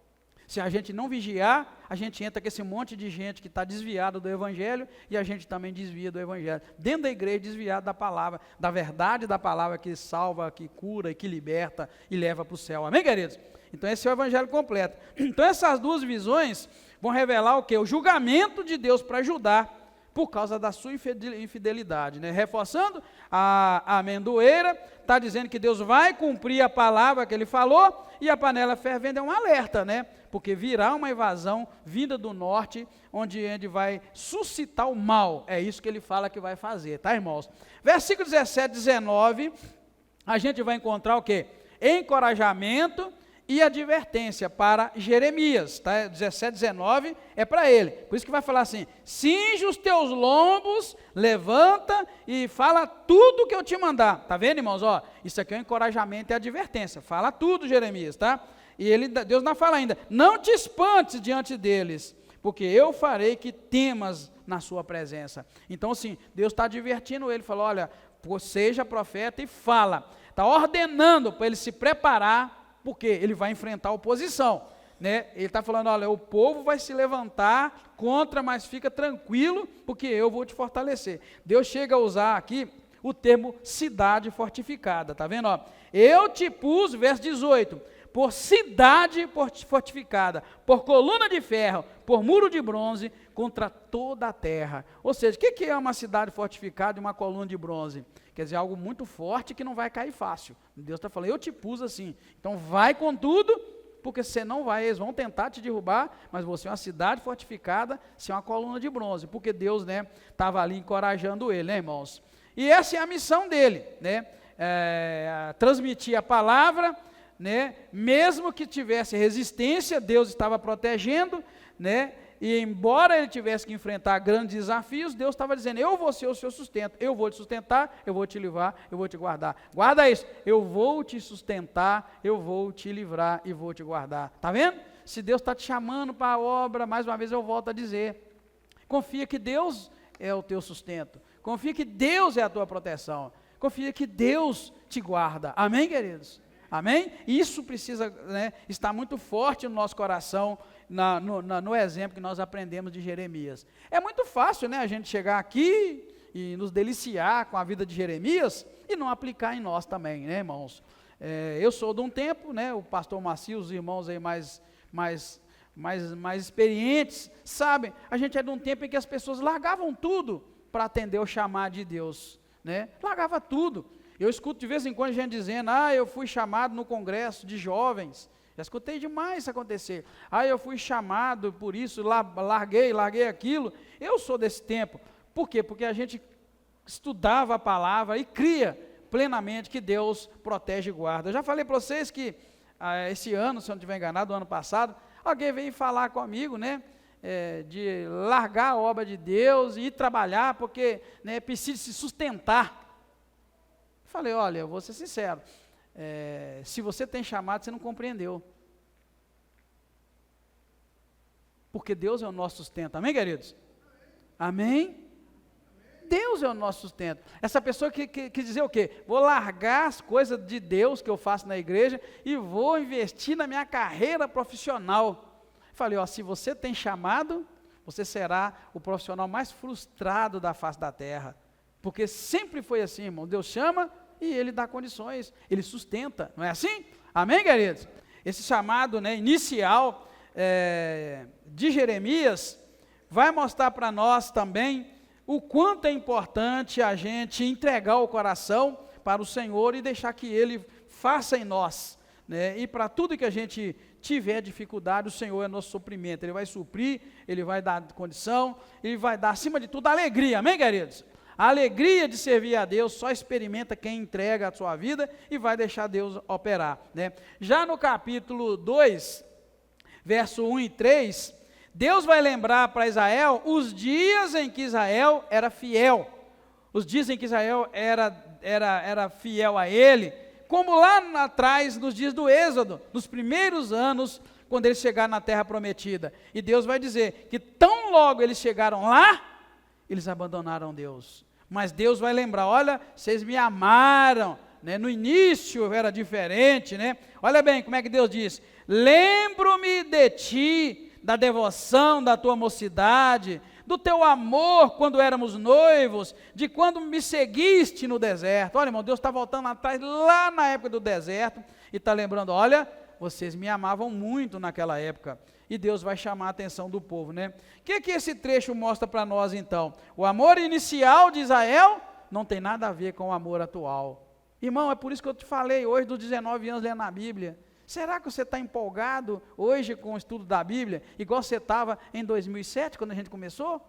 Se a gente não vigiar, a gente entra com esse monte de gente que está desviado do evangelho e a gente também desvia do evangelho. Dentro da igreja, desviado da palavra, da verdade da palavra que salva, que cura e que liberta e leva para o céu. Amém, queridos? Então esse é o evangelho completo. Então essas duas visões vão revelar o quê? O julgamento de Deus para ajudar por causa da sua infidelidade, né? Reforçando, a amendoeira está dizendo que Deus vai cumprir a palavra que ele falou, e a panela fervendo é um alerta, né? Porque virá uma invasão vinda do norte, onde ele vai suscitar o mal, é isso que ele fala que vai fazer, tá, irmãos? Versículo 17, 19, a gente vai encontrar o quê? Encorajamento e advertência para Jeremias, tá? 17, 19 é para ele, por isso que vai falar assim, cinge os teus lombos, levanta e fala tudo que eu te mandar, tá vendo, irmãos, ó, isso aqui é um encorajamento e advertência, fala tudo, Jeremias, tá? E Deus não fala ainda, não te espantes diante deles, porque eu farei que temas na sua presença. Então assim, Deus está advertindo ele, falou, olha, seja profeta e fala, está ordenando para ele se preparar, porque ele vai enfrentar a oposição, né? Ele está falando, olha, o povo vai se levantar contra, mas fica tranquilo, porque eu vou te fortalecer. Deus chega a usar aqui o termo cidade fortificada, tá vendo? Ó, eu te pus, verso 18, por cidade fortificada, por coluna de ferro, por muro de bronze, contra toda a terra. Ou seja, o que é uma cidade fortificada e uma coluna de bronze? Quer dizer, algo muito forte que não vai cair fácil. Deus está falando, eu te pus assim. Então vai com tudo, porque você não vai, eles vão tentar te derrubar, mas você é uma cidade fortificada, você é uma coluna de bronze, porque Deus, né, estava ali encorajando ele, né, irmãos? E essa é a missão dele, né? Transmitir a palavra, né? Mesmo que tivesse resistência, Deus estava protegendo, né? E embora ele tivesse que enfrentar grandes desafios, Deus estava dizendo, eu vou ser o seu sustento, eu vou te sustentar, eu vou te livrar, eu vou te guardar. Guarda isso, eu vou te sustentar, eu vou te livrar e vou te guardar. Está vendo? Se Deus está te chamando para a obra, mais uma vez eu volto a dizer, confia que Deus é o teu sustento, confia que Deus é a tua proteção, confia que Deus te guarda. Amém, queridos? Amém? Isso precisa, né, estar muito forte no nosso coração, no exemplo que nós aprendemos de Jeremias. É muito fácil, né, a gente chegar aqui e nos deliciar com a vida de Jeremias e não aplicar em nós também, né, irmãos? Eu sou de um tempo, né, o pastor Macio, os irmãos aí mais experientes, sabem, a gente é de um tempo em que as pessoas largavam tudo para atender o chamado de Deus, né? Largava tudo. Eu escuto de vez em quando gente dizendo, eu fui chamado no congresso de jovens, já escutei demais isso acontecer, eu fui chamado por isso, larguei aquilo. Eu sou desse tempo, por quê? Porque a gente estudava a palavra e cria plenamente que Deus protege e guarda. Eu já falei para vocês que esse ano, se eu não estiver enganado, o ano passado, alguém veio falar comigo, né, de largar a obra de Deus e ir trabalhar, porque, né, precisa se sustentar. Falei, olha, eu vou ser sincero, se você tem chamado, você não compreendeu. Porque Deus é o nosso sustento, amém, queridos? Amém? Deus é o nosso sustento. Essa pessoa que quis dizer o quê? Vou largar as coisas de Deus que eu faço na igreja e vou investir na minha carreira profissional. Falei, se você tem chamado, você será o profissional mais frustrado da face da terra. Porque sempre foi assim, irmão, Deus chama e Ele dá condições, Ele sustenta, não é assim? Amém, queridos? Esse chamado, né, inicial de Jeremias vai mostrar para nós também o quanto é importante a gente entregar o coração para o Senhor e deixar que Ele faça em nós, né? E para tudo que a gente tiver dificuldade, o Senhor é nosso suprimento, Ele vai suprir, Ele vai dar condição, Ele vai dar, acima de tudo, alegria, amém, queridos? A alegria de servir a Deus só experimenta quem entrega a sua vida e vai deixar Deus operar, né? Já no capítulo 2, verso 1 e 3, Deus vai lembrar para Israel os dias em que Israel era fiel, os dias em que Israel era fiel a Ele, como lá atrás, nos dias do Êxodo, nos primeiros anos, quando eles chegaram na terra prometida. E Deus vai dizer que tão logo eles chegaram lá, eles abandonaram Deus. Mas Deus vai lembrar, olha, vocês me amaram, né? No início era diferente, né? Olha bem como é que Deus diz, lembro-me de ti, da devoção da tua mocidade, do teu amor quando éramos noivos, de quando me seguiste no deserto. Olha, irmão, Deus está voltando atrás, lá na época do deserto, e está lembrando, olha, vocês me amavam muito naquela época, e Deus vai chamar a atenção do povo, né? O que esse trecho mostra para nós, então? O amor inicial de Israel não tem nada a ver com o amor atual. Irmão, é por isso que eu te falei hoje dos 19 anos lendo a Bíblia. Será que você está empolgado hoje com o estudo da Bíblia, igual você estava em 2007, quando a gente começou?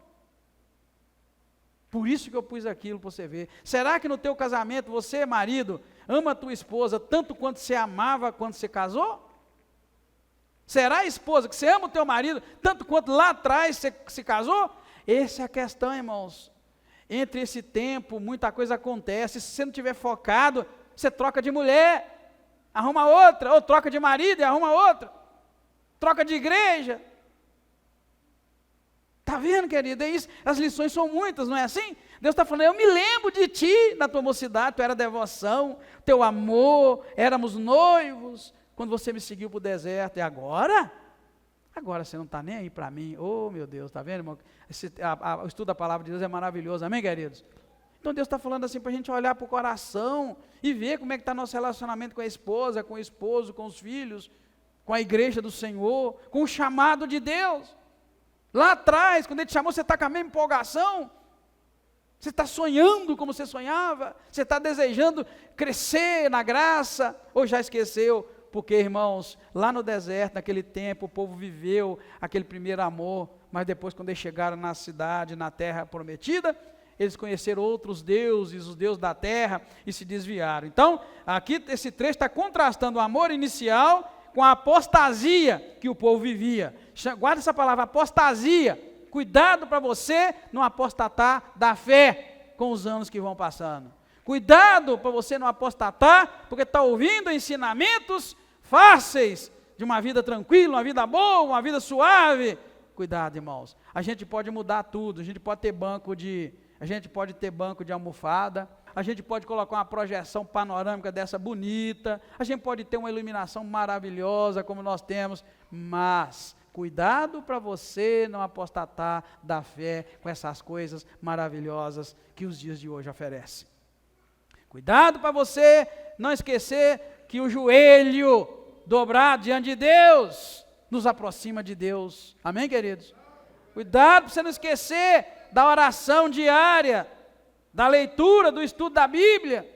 Por isso que eu pus aquilo para você ver. Será que no teu casamento, você, marido, ama a tua esposa tanto quanto você amava quando você casou? Será, esposa, que você ama o teu marido tanto quanto lá atrás você se casou? Essa é a questão, irmãos. Entre esse tempo, muita coisa acontece. Se você não estiver focado, você troca de mulher, arruma outra, ou troca de marido e arruma outra, troca de igreja. Está vendo, querido? É isso. As lições são muitas, não é assim? Deus está falando, eu me lembro de ti na tua mocidade, tu era devoção, teu amor, éramos noivos, quando você me seguiu para o deserto, e agora? Agora você não está nem aí para mim. Oh, meu Deus, está vendo, irmão? O estudo da palavra de Deus é maravilhoso, amém, queridos? Então Deus está falando assim para a gente olhar para o coração e ver como é que está nosso relacionamento com a esposa, com o esposo, com os filhos, com a igreja do Senhor, com o chamado de Deus. Lá atrás, quando Ele te chamou, você está com a mesma empolgação? Você está sonhando como você sonhava? Você está desejando crescer na graça? Ou já esqueceu? Porque, irmãos, lá no deserto, naquele tempo, o povo viveu aquele primeiro amor, mas depois, quando eles chegaram na cidade, na terra prometida, eles conheceram outros deuses, os deuses da terra, e se desviaram. Então, aqui esse trecho está contrastando o amor inicial com a apostasia que o povo vivia. Guarda essa palavra, apostasia. Cuidado para você não apostatar da fé com os anos que vão passando. Cuidado para você não apostatar, porque está ouvindo ensinamentos fáceis de uma vida tranquila, uma vida boa, uma vida suave. Cuidado, irmãos. A gente pode mudar tudo, a gente pode ter banco de almofada, a gente pode colocar uma projeção panorâmica dessa bonita, a gente pode ter uma iluminação maravilhosa como nós temos, mas cuidado para você não apostatar da fé com essas coisas maravilhosas que os dias de hoje oferecem. Cuidado para você não esquecer que o joelho dobrado diante de Deus nos aproxima de Deus. Amém, queridos? Cuidado para você não esquecer da oração diária, da leitura, do estudo da Bíblia,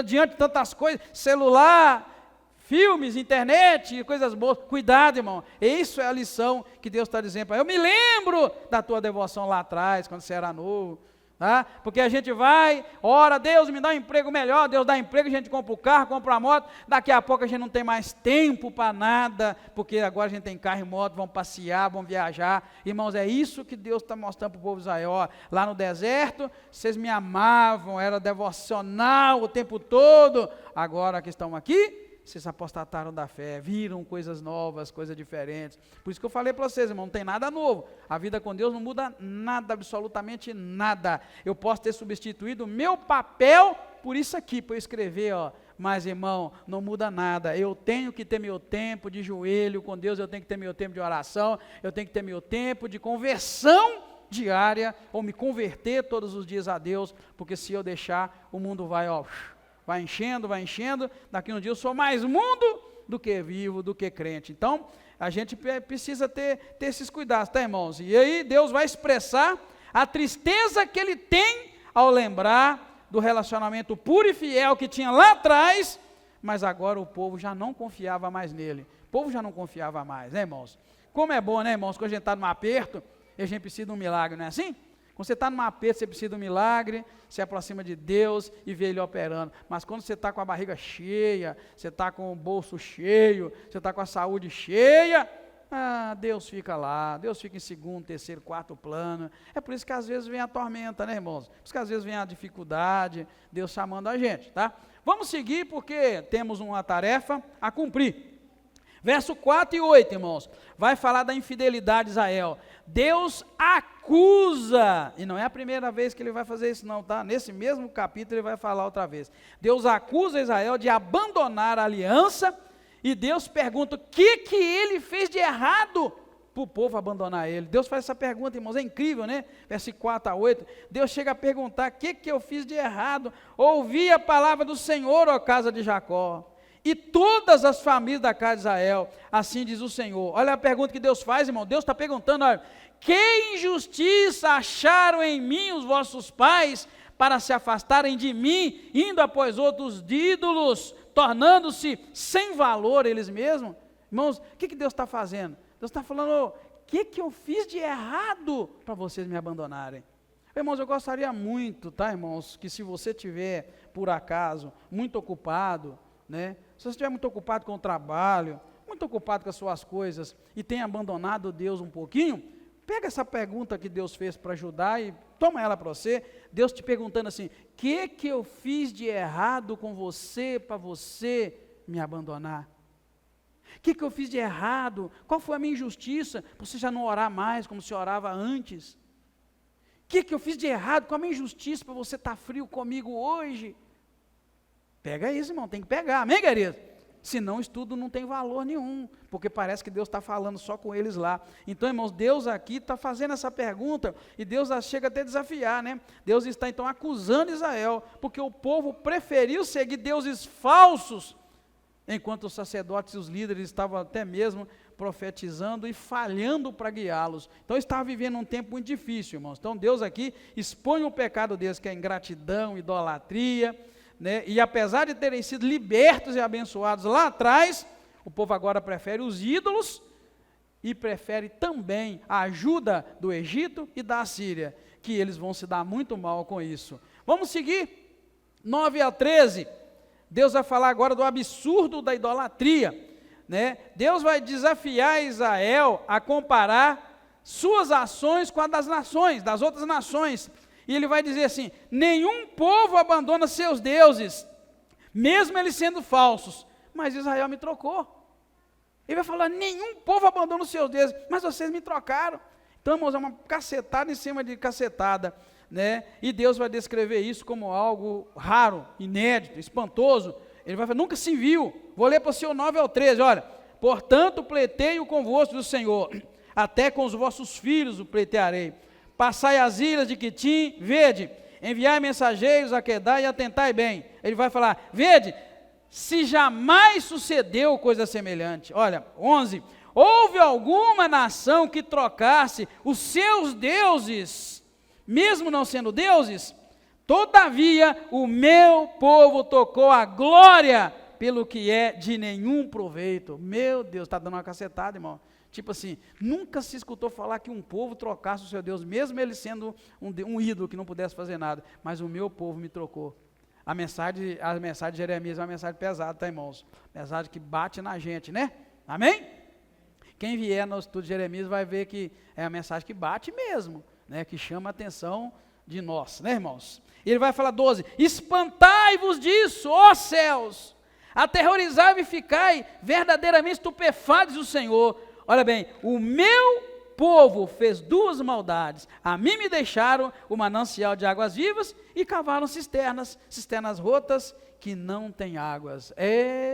diante de tantas coisas, celular, filmes, internet, coisas boas. Cuidado, irmão. Isso é a lição que Deus está dizendo para eu. Me lembro da tua devoção lá atrás, quando você era novo. Tá? Porque a gente vai, ora, Deus me dá um emprego melhor, Deus dá emprego, a gente compra o carro, compra a moto, daqui a pouco a gente não tem mais tempo para nada, porque agora a gente tem carro e moto, vamos passear, vamos viajar. Irmãos, é isso que Deus está mostrando para o povo de Israel. Ó, lá no deserto, vocês me amavam, era devocional o tempo todo, agora que estão aqui, vocês apostataram da fé, viram coisas novas, coisas diferentes. Por isso que eu falei para vocês, irmão, não tem nada novo. A vida com Deus não muda nada, absolutamente nada. Eu posso ter substituído o meu papel por isso aqui, para eu escrever, ó. Mas, irmão, não muda nada. Eu tenho que ter meu tempo de joelho com Deus, eu tenho que ter meu tempo de oração, eu tenho que ter meu tempo de conversão diária, ou me converter todos os dias a Deus, porque se eu deixar, o mundo vai, ó, vai enchendo, daqui um dia eu sou mais mundo do que vivo, do que crente. Então, a gente precisa ter esses cuidados, tá, irmãos? E aí Deus vai expressar a tristeza que ele tem ao lembrar do relacionamento puro e fiel que tinha lá atrás, mas agora o povo já não confiava mais nele. O povo já não confiava mais, né, irmãos? Como é bom, né, irmãos, quando a gente está num aperto, e a gente precisa de um milagre, não é assim? Quando você está num aperto, você precisa de um milagre, se aproxima de Deus e vê Ele operando. Mas quando você está com a barriga cheia, você está com o bolso cheio, você está com a saúde cheia, Deus fica lá, Deus fica em segundo, terceiro, quarto plano. É por isso que às vezes vem a tormenta, né, irmãos? Por isso que às vezes vem a dificuldade, Deus chamando a gente, tá? Vamos seguir porque temos uma tarefa a cumprir. Verso 4 e 8, irmãos, vai falar da infidelidade de Israel. Deus acusa, e não é a primeira vez que ele vai fazer isso não, tá? Nesse mesmo capítulo ele vai falar outra vez. Deus acusa Israel de abandonar a aliança, e Deus pergunta o que ele fez de errado para o povo abandonar ele. Deus faz essa pergunta, irmãos, é incrível, né? Verso 4 a 8, Deus chega a perguntar, o que eu fiz de errado? Ouvi a palavra do Senhor, ó casa de Jacó, e todas as famílias da casa de Israel, assim diz o Senhor. Olha a pergunta que Deus faz, irmão. Deus está perguntando, olha, que injustiça acharam em mim os vossos pais, para se afastarem de mim, indo após outros ídolos, tornando-se sem valor eles mesmos? Irmãos, o que Deus está fazendo? Deus está falando, o que eu fiz de errado, para vocês me abandonarem? Irmãos, eu gostaria muito, tá, irmãos, que se você tiver, por acaso, muito ocupado, né? Se você estiver muito ocupado com o trabalho, muito ocupado com as suas coisas e tem abandonado Deus um pouquinho, pega essa pergunta que Deus fez para ajudar e toma ela para você. Deus te perguntando assim, o que eu fiz de errado com você para você me abandonar? O que eu fiz de errado? Qual foi a minha injustiça para você já não orar mais como se orava antes? O que eu fiz de errado? Qual a minha injustiça para você estar frio comigo hoje? Pega isso, irmão, tem que pegar, amém, querido? Senão o estudo não tem valor nenhum, porque parece que Deus está falando só com eles lá. Então, irmãos, Deus aqui está fazendo essa pergunta, e Deus chega até a desafiar, né? Deus está então acusando Israel, porque o povo preferiu seguir deuses falsos, enquanto os sacerdotes e os líderes estavam até mesmo profetizando e falhando para guiá-los. Então, estava vivendo um tempo muito difícil, irmãos. Então, Deus aqui expõe o pecado deles, que é ingratidão, idolatria, né? E apesar de terem sido libertos e abençoados lá atrás, o povo agora prefere os ídolos e prefere também a ajuda do Egito e da Assíria, que eles vão se dar muito mal com isso. Vamos seguir, 9 a 13, Deus vai falar agora do absurdo da idolatria. né? Deus vai desafiar Israel a comparar suas ações com a das nações, das outras nações. E ele vai dizer assim: nenhum povo abandona seus deuses, mesmo eles sendo falsos, mas Israel me trocou. Ele vai falar: nenhum povo abandona os seus deuses, mas vocês me trocaram. Então, irmãos, é uma cacetada em cima de cacetada, né? E Deus vai descrever isso como algo raro, inédito, espantoso. Ele vai falar: nunca se viu. Vou ler para o seu 9 ao 13, olha. Portanto, pleiteio convosco do Senhor, até com os vossos filhos o pleitearei. Passai as ilhas de Quitim, vede, enviai mensageiros a Quedar e atentai bem. Ele vai falar: vede, se jamais sucedeu coisa semelhante. Olha, 11, houve alguma nação que trocasse os seus deuses, mesmo não sendo deuses? Todavia, o meu povo tocou a glória, pelo que é de nenhum proveito. Meu Deus, está dando uma cacetada, irmão. Tipo assim, nunca se escutou falar que um povo trocasse o seu Deus, mesmo ele sendo um ídolo que não pudesse fazer nada. Mas o meu povo me trocou. A mensagem de Jeremias é uma mensagem pesada, tá, irmãos? Mensagem que bate na gente, né? Amém? Quem vier no estudo de Jeremias vai ver que é a mensagem que bate mesmo, né? Que chama a atenção de nós, né, irmãos? E ele vai falar 12, espantai-vos disso, ó céus, aterrorizai-vos e ficai verdadeiramente estupefatos do Senhor. Olha bem, o meu povo fez duas maldades. A mim me deixaram o manancial de águas vivas e cavaram cisternas rotas que não têm águas.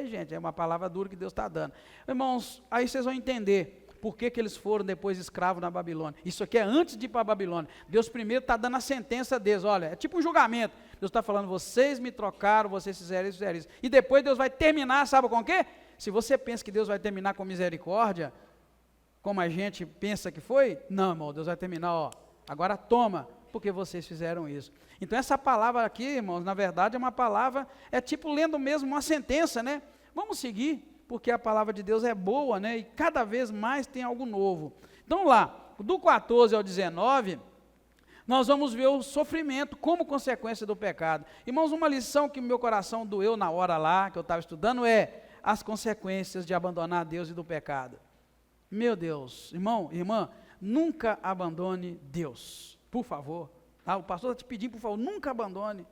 Gente, é uma palavra dura que Deus está dando. Irmãos, aí vocês vão entender por que eles foram depois escravos na Babilônia. Isso aqui é antes de ir para a Babilônia. Deus primeiro está dando a sentença deles. Olha, é tipo um julgamento. Deus está falando: vocês me trocaram, vocês fizeram isso. E depois Deus vai terminar, sabe com o quê? Se você pensa que Deus vai terminar com misericórdia, como a gente pensa que foi, não, irmão, Deus vai terminar, ó, agora toma, porque vocês fizeram isso. Então essa palavra aqui, irmãos, na verdade é uma palavra, é tipo lendo mesmo uma sentença, né? Vamos seguir, porque a palavra de Deus é boa, né? E cada vez mais tem algo novo. Então lá, do 14 ao 19, nós vamos ver o sofrimento como consequência do pecado. Irmãos, uma lição que meu coração doeu na hora lá, que eu estava estudando, é as consequências de abandonar Deus e do pecado. Meu Deus, irmão, irmã, nunca abandone Deus, por favor. Tá? O pastor está te pedindo, por favor, nunca abandone.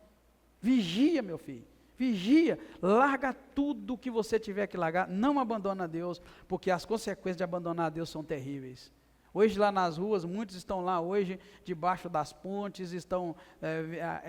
Vigia, meu filho, vigia, larga tudo que você tiver que largar, não abandona Deus, porque as consequências de abandonar Deus são terríveis. Hoje lá nas ruas, muitos estão lá hoje, debaixo das pontes, estão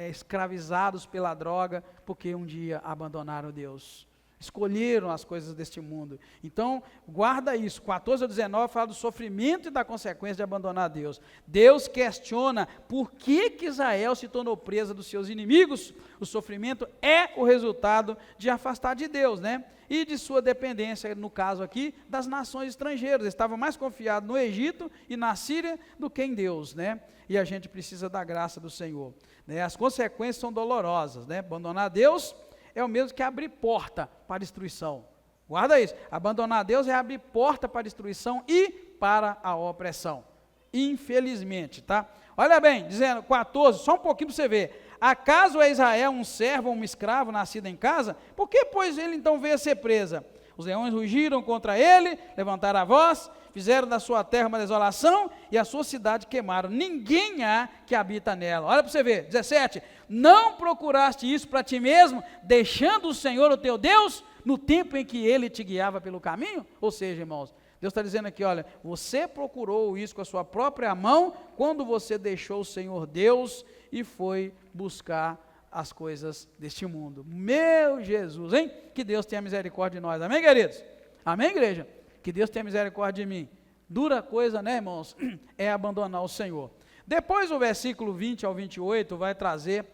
escravizados pela droga, porque um dia abandonaram Deus. Escolheram as coisas deste mundo. Então, guarda isso. 14 a 19 fala do sofrimento e da consequência de abandonar Deus. Deus questiona por que Israel se tornou presa dos seus inimigos. O sofrimento é o resultado de afastar de Deus, né? E de sua dependência, no caso aqui, das nações estrangeiras. Eles estavam mais confiados no Egito e na Síria do que em Deus, né? E a gente precisa da graça do Senhor, né? As consequências são dolorosas, né? Abandonar Deus é o mesmo que abrir porta para destruição. Guarda isso. Abandonar Deus é abrir porta para destruição e para a opressão. Infelizmente, tá? Olha bem, dizendo 14, só um pouquinho para você ver. Acaso é Israel um servo ou um escravo nascido em casa? Por que, pois, ele então veio a ser presa? Os leões rugiram contra ele, levantaram a voz, fizeram da sua terra uma desolação e a sua cidade queimaram. Ninguém há que habita nela. Olha para você ver, 17. Não procuraste isso para ti mesmo, deixando o Senhor, o teu Deus, no tempo em que Ele te guiava pelo caminho? Ou seja, irmãos, Deus está dizendo aqui, olha, você procurou isso com a sua própria mão, quando você deixou o Senhor Deus e foi buscar as coisas deste mundo. Meu Jesus, hein? Que Deus tenha misericórdia de nós, amém, queridos? Amém, igreja? Que Deus tenha misericórdia de mim. Dura coisa, né, irmãos? É abandonar o Senhor. Depois o versículo 20 ao 28 vai trazer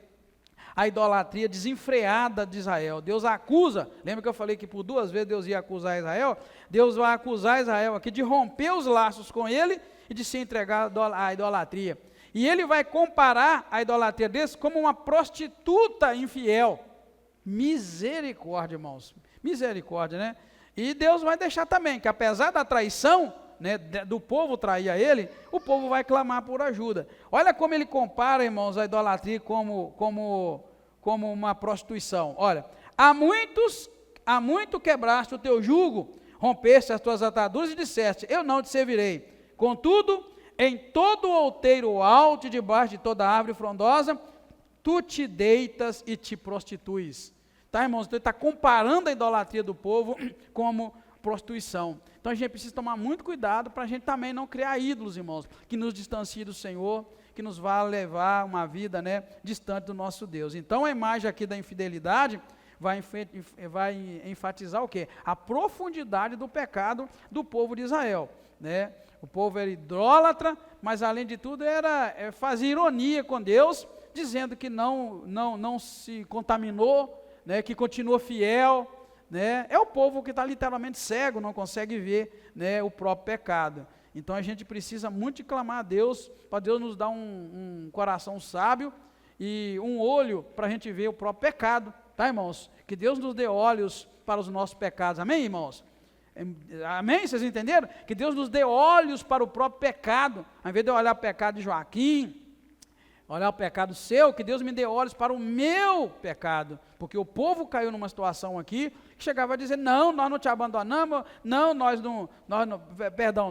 a idolatria desenfreada de Israel. Deus acusa, lembra que eu falei que por 2 vezes Deus ia acusar Israel? Deus vai acusar Israel aqui de romper os laços com ele e de se entregar à idolatria. E ele vai comparar a idolatria deles como uma prostituta infiel. Misericórdia, irmãos. Misericórdia, né? E Deus vai deixar também, que apesar da traição, né, do povo trair a ele, o povo vai clamar por ajuda. Olha como ele compara, irmãos, a idolatria como uma prostituição. Olha, há muito quebraste o teu jugo, rompeste as tuas ataduras e disseste, eu não te servirei. Contudo, em todo outeiro alto e debaixo de toda árvore frondosa, tu te deitas e te prostituis. Tá, irmãos? Então ele está comparando a idolatria do povo como prostituição. Então a gente precisa tomar muito cuidado para a gente também não criar ídolos, irmãos, que nos distanciem do Senhor, que nos vá levar uma vida, né, distante do nosso Deus. Então a imagem aqui da infidelidade vai enfatizar o quê? A profundidade do pecado do povo de Israel, né? O povo era idólatra, mas além de tudo fazia ironia com Deus, dizendo que não se contaminou, né, que continua fiel, né? É o povo que está literalmente cego, não consegue ver, né, o próprio pecado. Então a gente precisa muito de clamar a Deus, para Deus nos dar um coração sábio e um olho para a gente ver o próprio pecado, tá, irmãos? Que Deus nos dê olhos para os nossos pecados, amém, irmãos? Amém? Vocês entenderam? Que Deus nos dê olhos para o próprio pecado, ao invés de eu olhar o pecado de Joaquim, olhar o pecado seu, que Deus me dê olhos para o meu pecado, porque o povo caiu numa situação aqui, que chegava a dizer, não, nós não te abandonamos, não,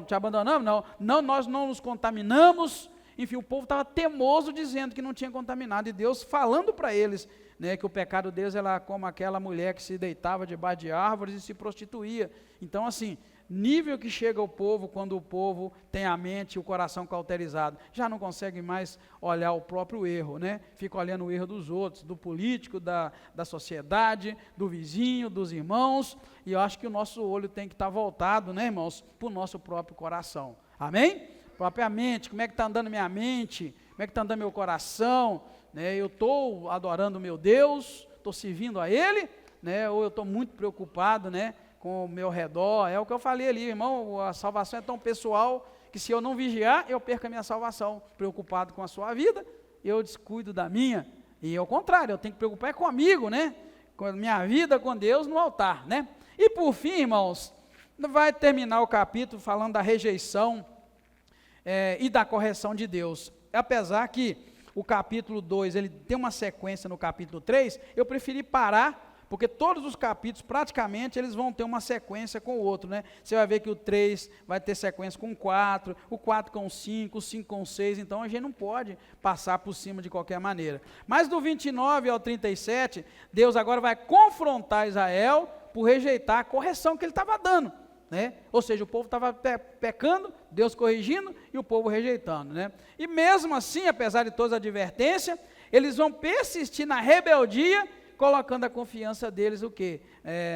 te abandonamos, não, nós não nos contaminamos, enfim, o povo estava temoso dizendo que não tinha contaminado, e Deus falando para eles, né, que o pecado deles era como aquela mulher que se deitava debaixo de árvores e se prostituía. Então assim, nível que chega o povo quando o povo tem a mente e o coração cauterizado, já não consegue mais olhar o próprio erro, né? Fica olhando o erro dos outros, do político, da sociedade, do vizinho, dos irmãos, e eu acho que o nosso olho tem que estar voltado, né, irmãos, para o nosso próprio coração, amém? Propriamente, como é que está andando minha mente, como é que está andando meu coração, né? Eu estou adorando o meu Deus, estou servindo a Ele, né? Ou eu estou muito preocupado, né, com o meu redor, é o que eu falei ali, irmão, a salvação é tão pessoal, que se eu não vigiar, eu perco a minha salvação, preocupado com a sua vida, eu descuido da minha, e ao contrário, eu tenho que preocupar comigo, né, com a minha vida com Deus no altar, né, e por fim, irmãos, vai terminar o capítulo falando da rejeição e da correção de Deus, apesar que o capítulo 2, ele tem uma sequência no capítulo 3, eu preferi parar, porque todos os capítulos, praticamente, eles vão ter uma sequência com o outro, né? Você vai ver que o 3 vai ter sequência com o 4 com o 5, o 5 com o 6, então a gente não pode passar por cima de qualquer maneira. Mas do 29 ao 37, Deus agora vai confrontar Israel por rejeitar a correção que ele estava dando, né? Ou seja, o povo estava pecando, Deus corrigindo e o povo rejeitando, né? E mesmo assim, apesar de toda a advertência, eles vão persistir na rebeldia, colocando a confiança deles o quê?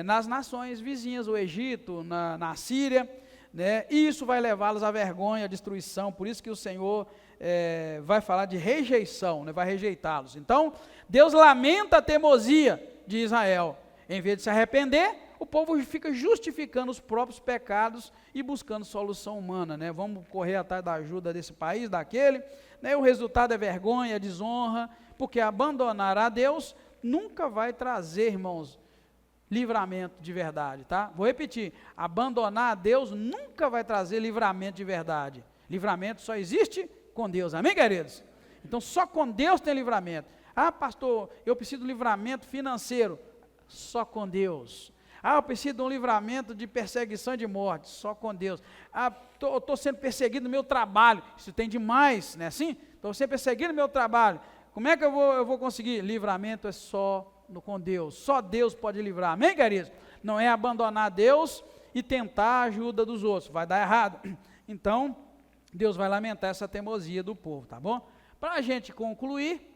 Nas nações vizinhas, o Egito, na Síria, né? E isso vai levá-los à vergonha, à destruição, por isso que o Senhor vai falar de rejeição, né? Vai rejeitá-los. Então, Deus lamenta a teimosia de Israel, em vez de se arrepender, o povo fica justificando os próprios pecados e buscando solução humana, né? Vamos correr atrás da ajuda desse país, daquele, né? O resultado é vergonha, é desonra, porque abandonar a Deus nunca vai trazer, irmãos, livramento de verdade, tá? Vou repetir, abandonar a Deus nunca vai trazer livramento de verdade. Livramento só existe com Deus, amém, queridos? Então só com Deus tem livramento. Ah, pastor, eu preciso de livramento financeiro, só com Deus. Ah, eu preciso de um livramento de perseguição e de morte, só com Deus. Ah, estou sendo perseguido no meu trabalho, isso tem demais, não é assim? Estou sendo perseguido no meu trabalho, como é que eu vou conseguir? Livramento é só com Deus, só Deus pode livrar, amém, queridos? Não é abandonar Deus e tentar a ajuda dos outros, vai dar errado. Então, Deus vai lamentar essa teimosia do povo, tá bom? Para a gente concluir,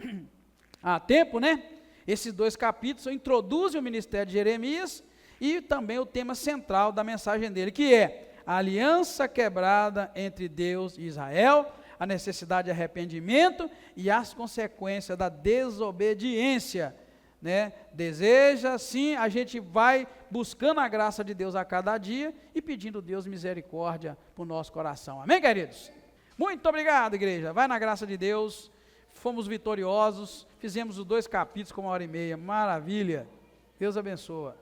há tempo, né? Esses 2 capítulos introduzem o ministério de Jeremias e também o tema central da mensagem dele, que é a aliança quebrada entre Deus e Israel, a necessidade de arrependimento e as consequências da desobediência, né? Deseja, sim, a gente vai buscando a graça de Deus a cada dia e pedindo Deus misericórdia para o nosso coração, amém, queridos? Muito obrigado, igreja, vai na graça de Deus, fomos vitoriosos, fizemos os 2 capítulos com 1h30, maravilha, Deus abençoa.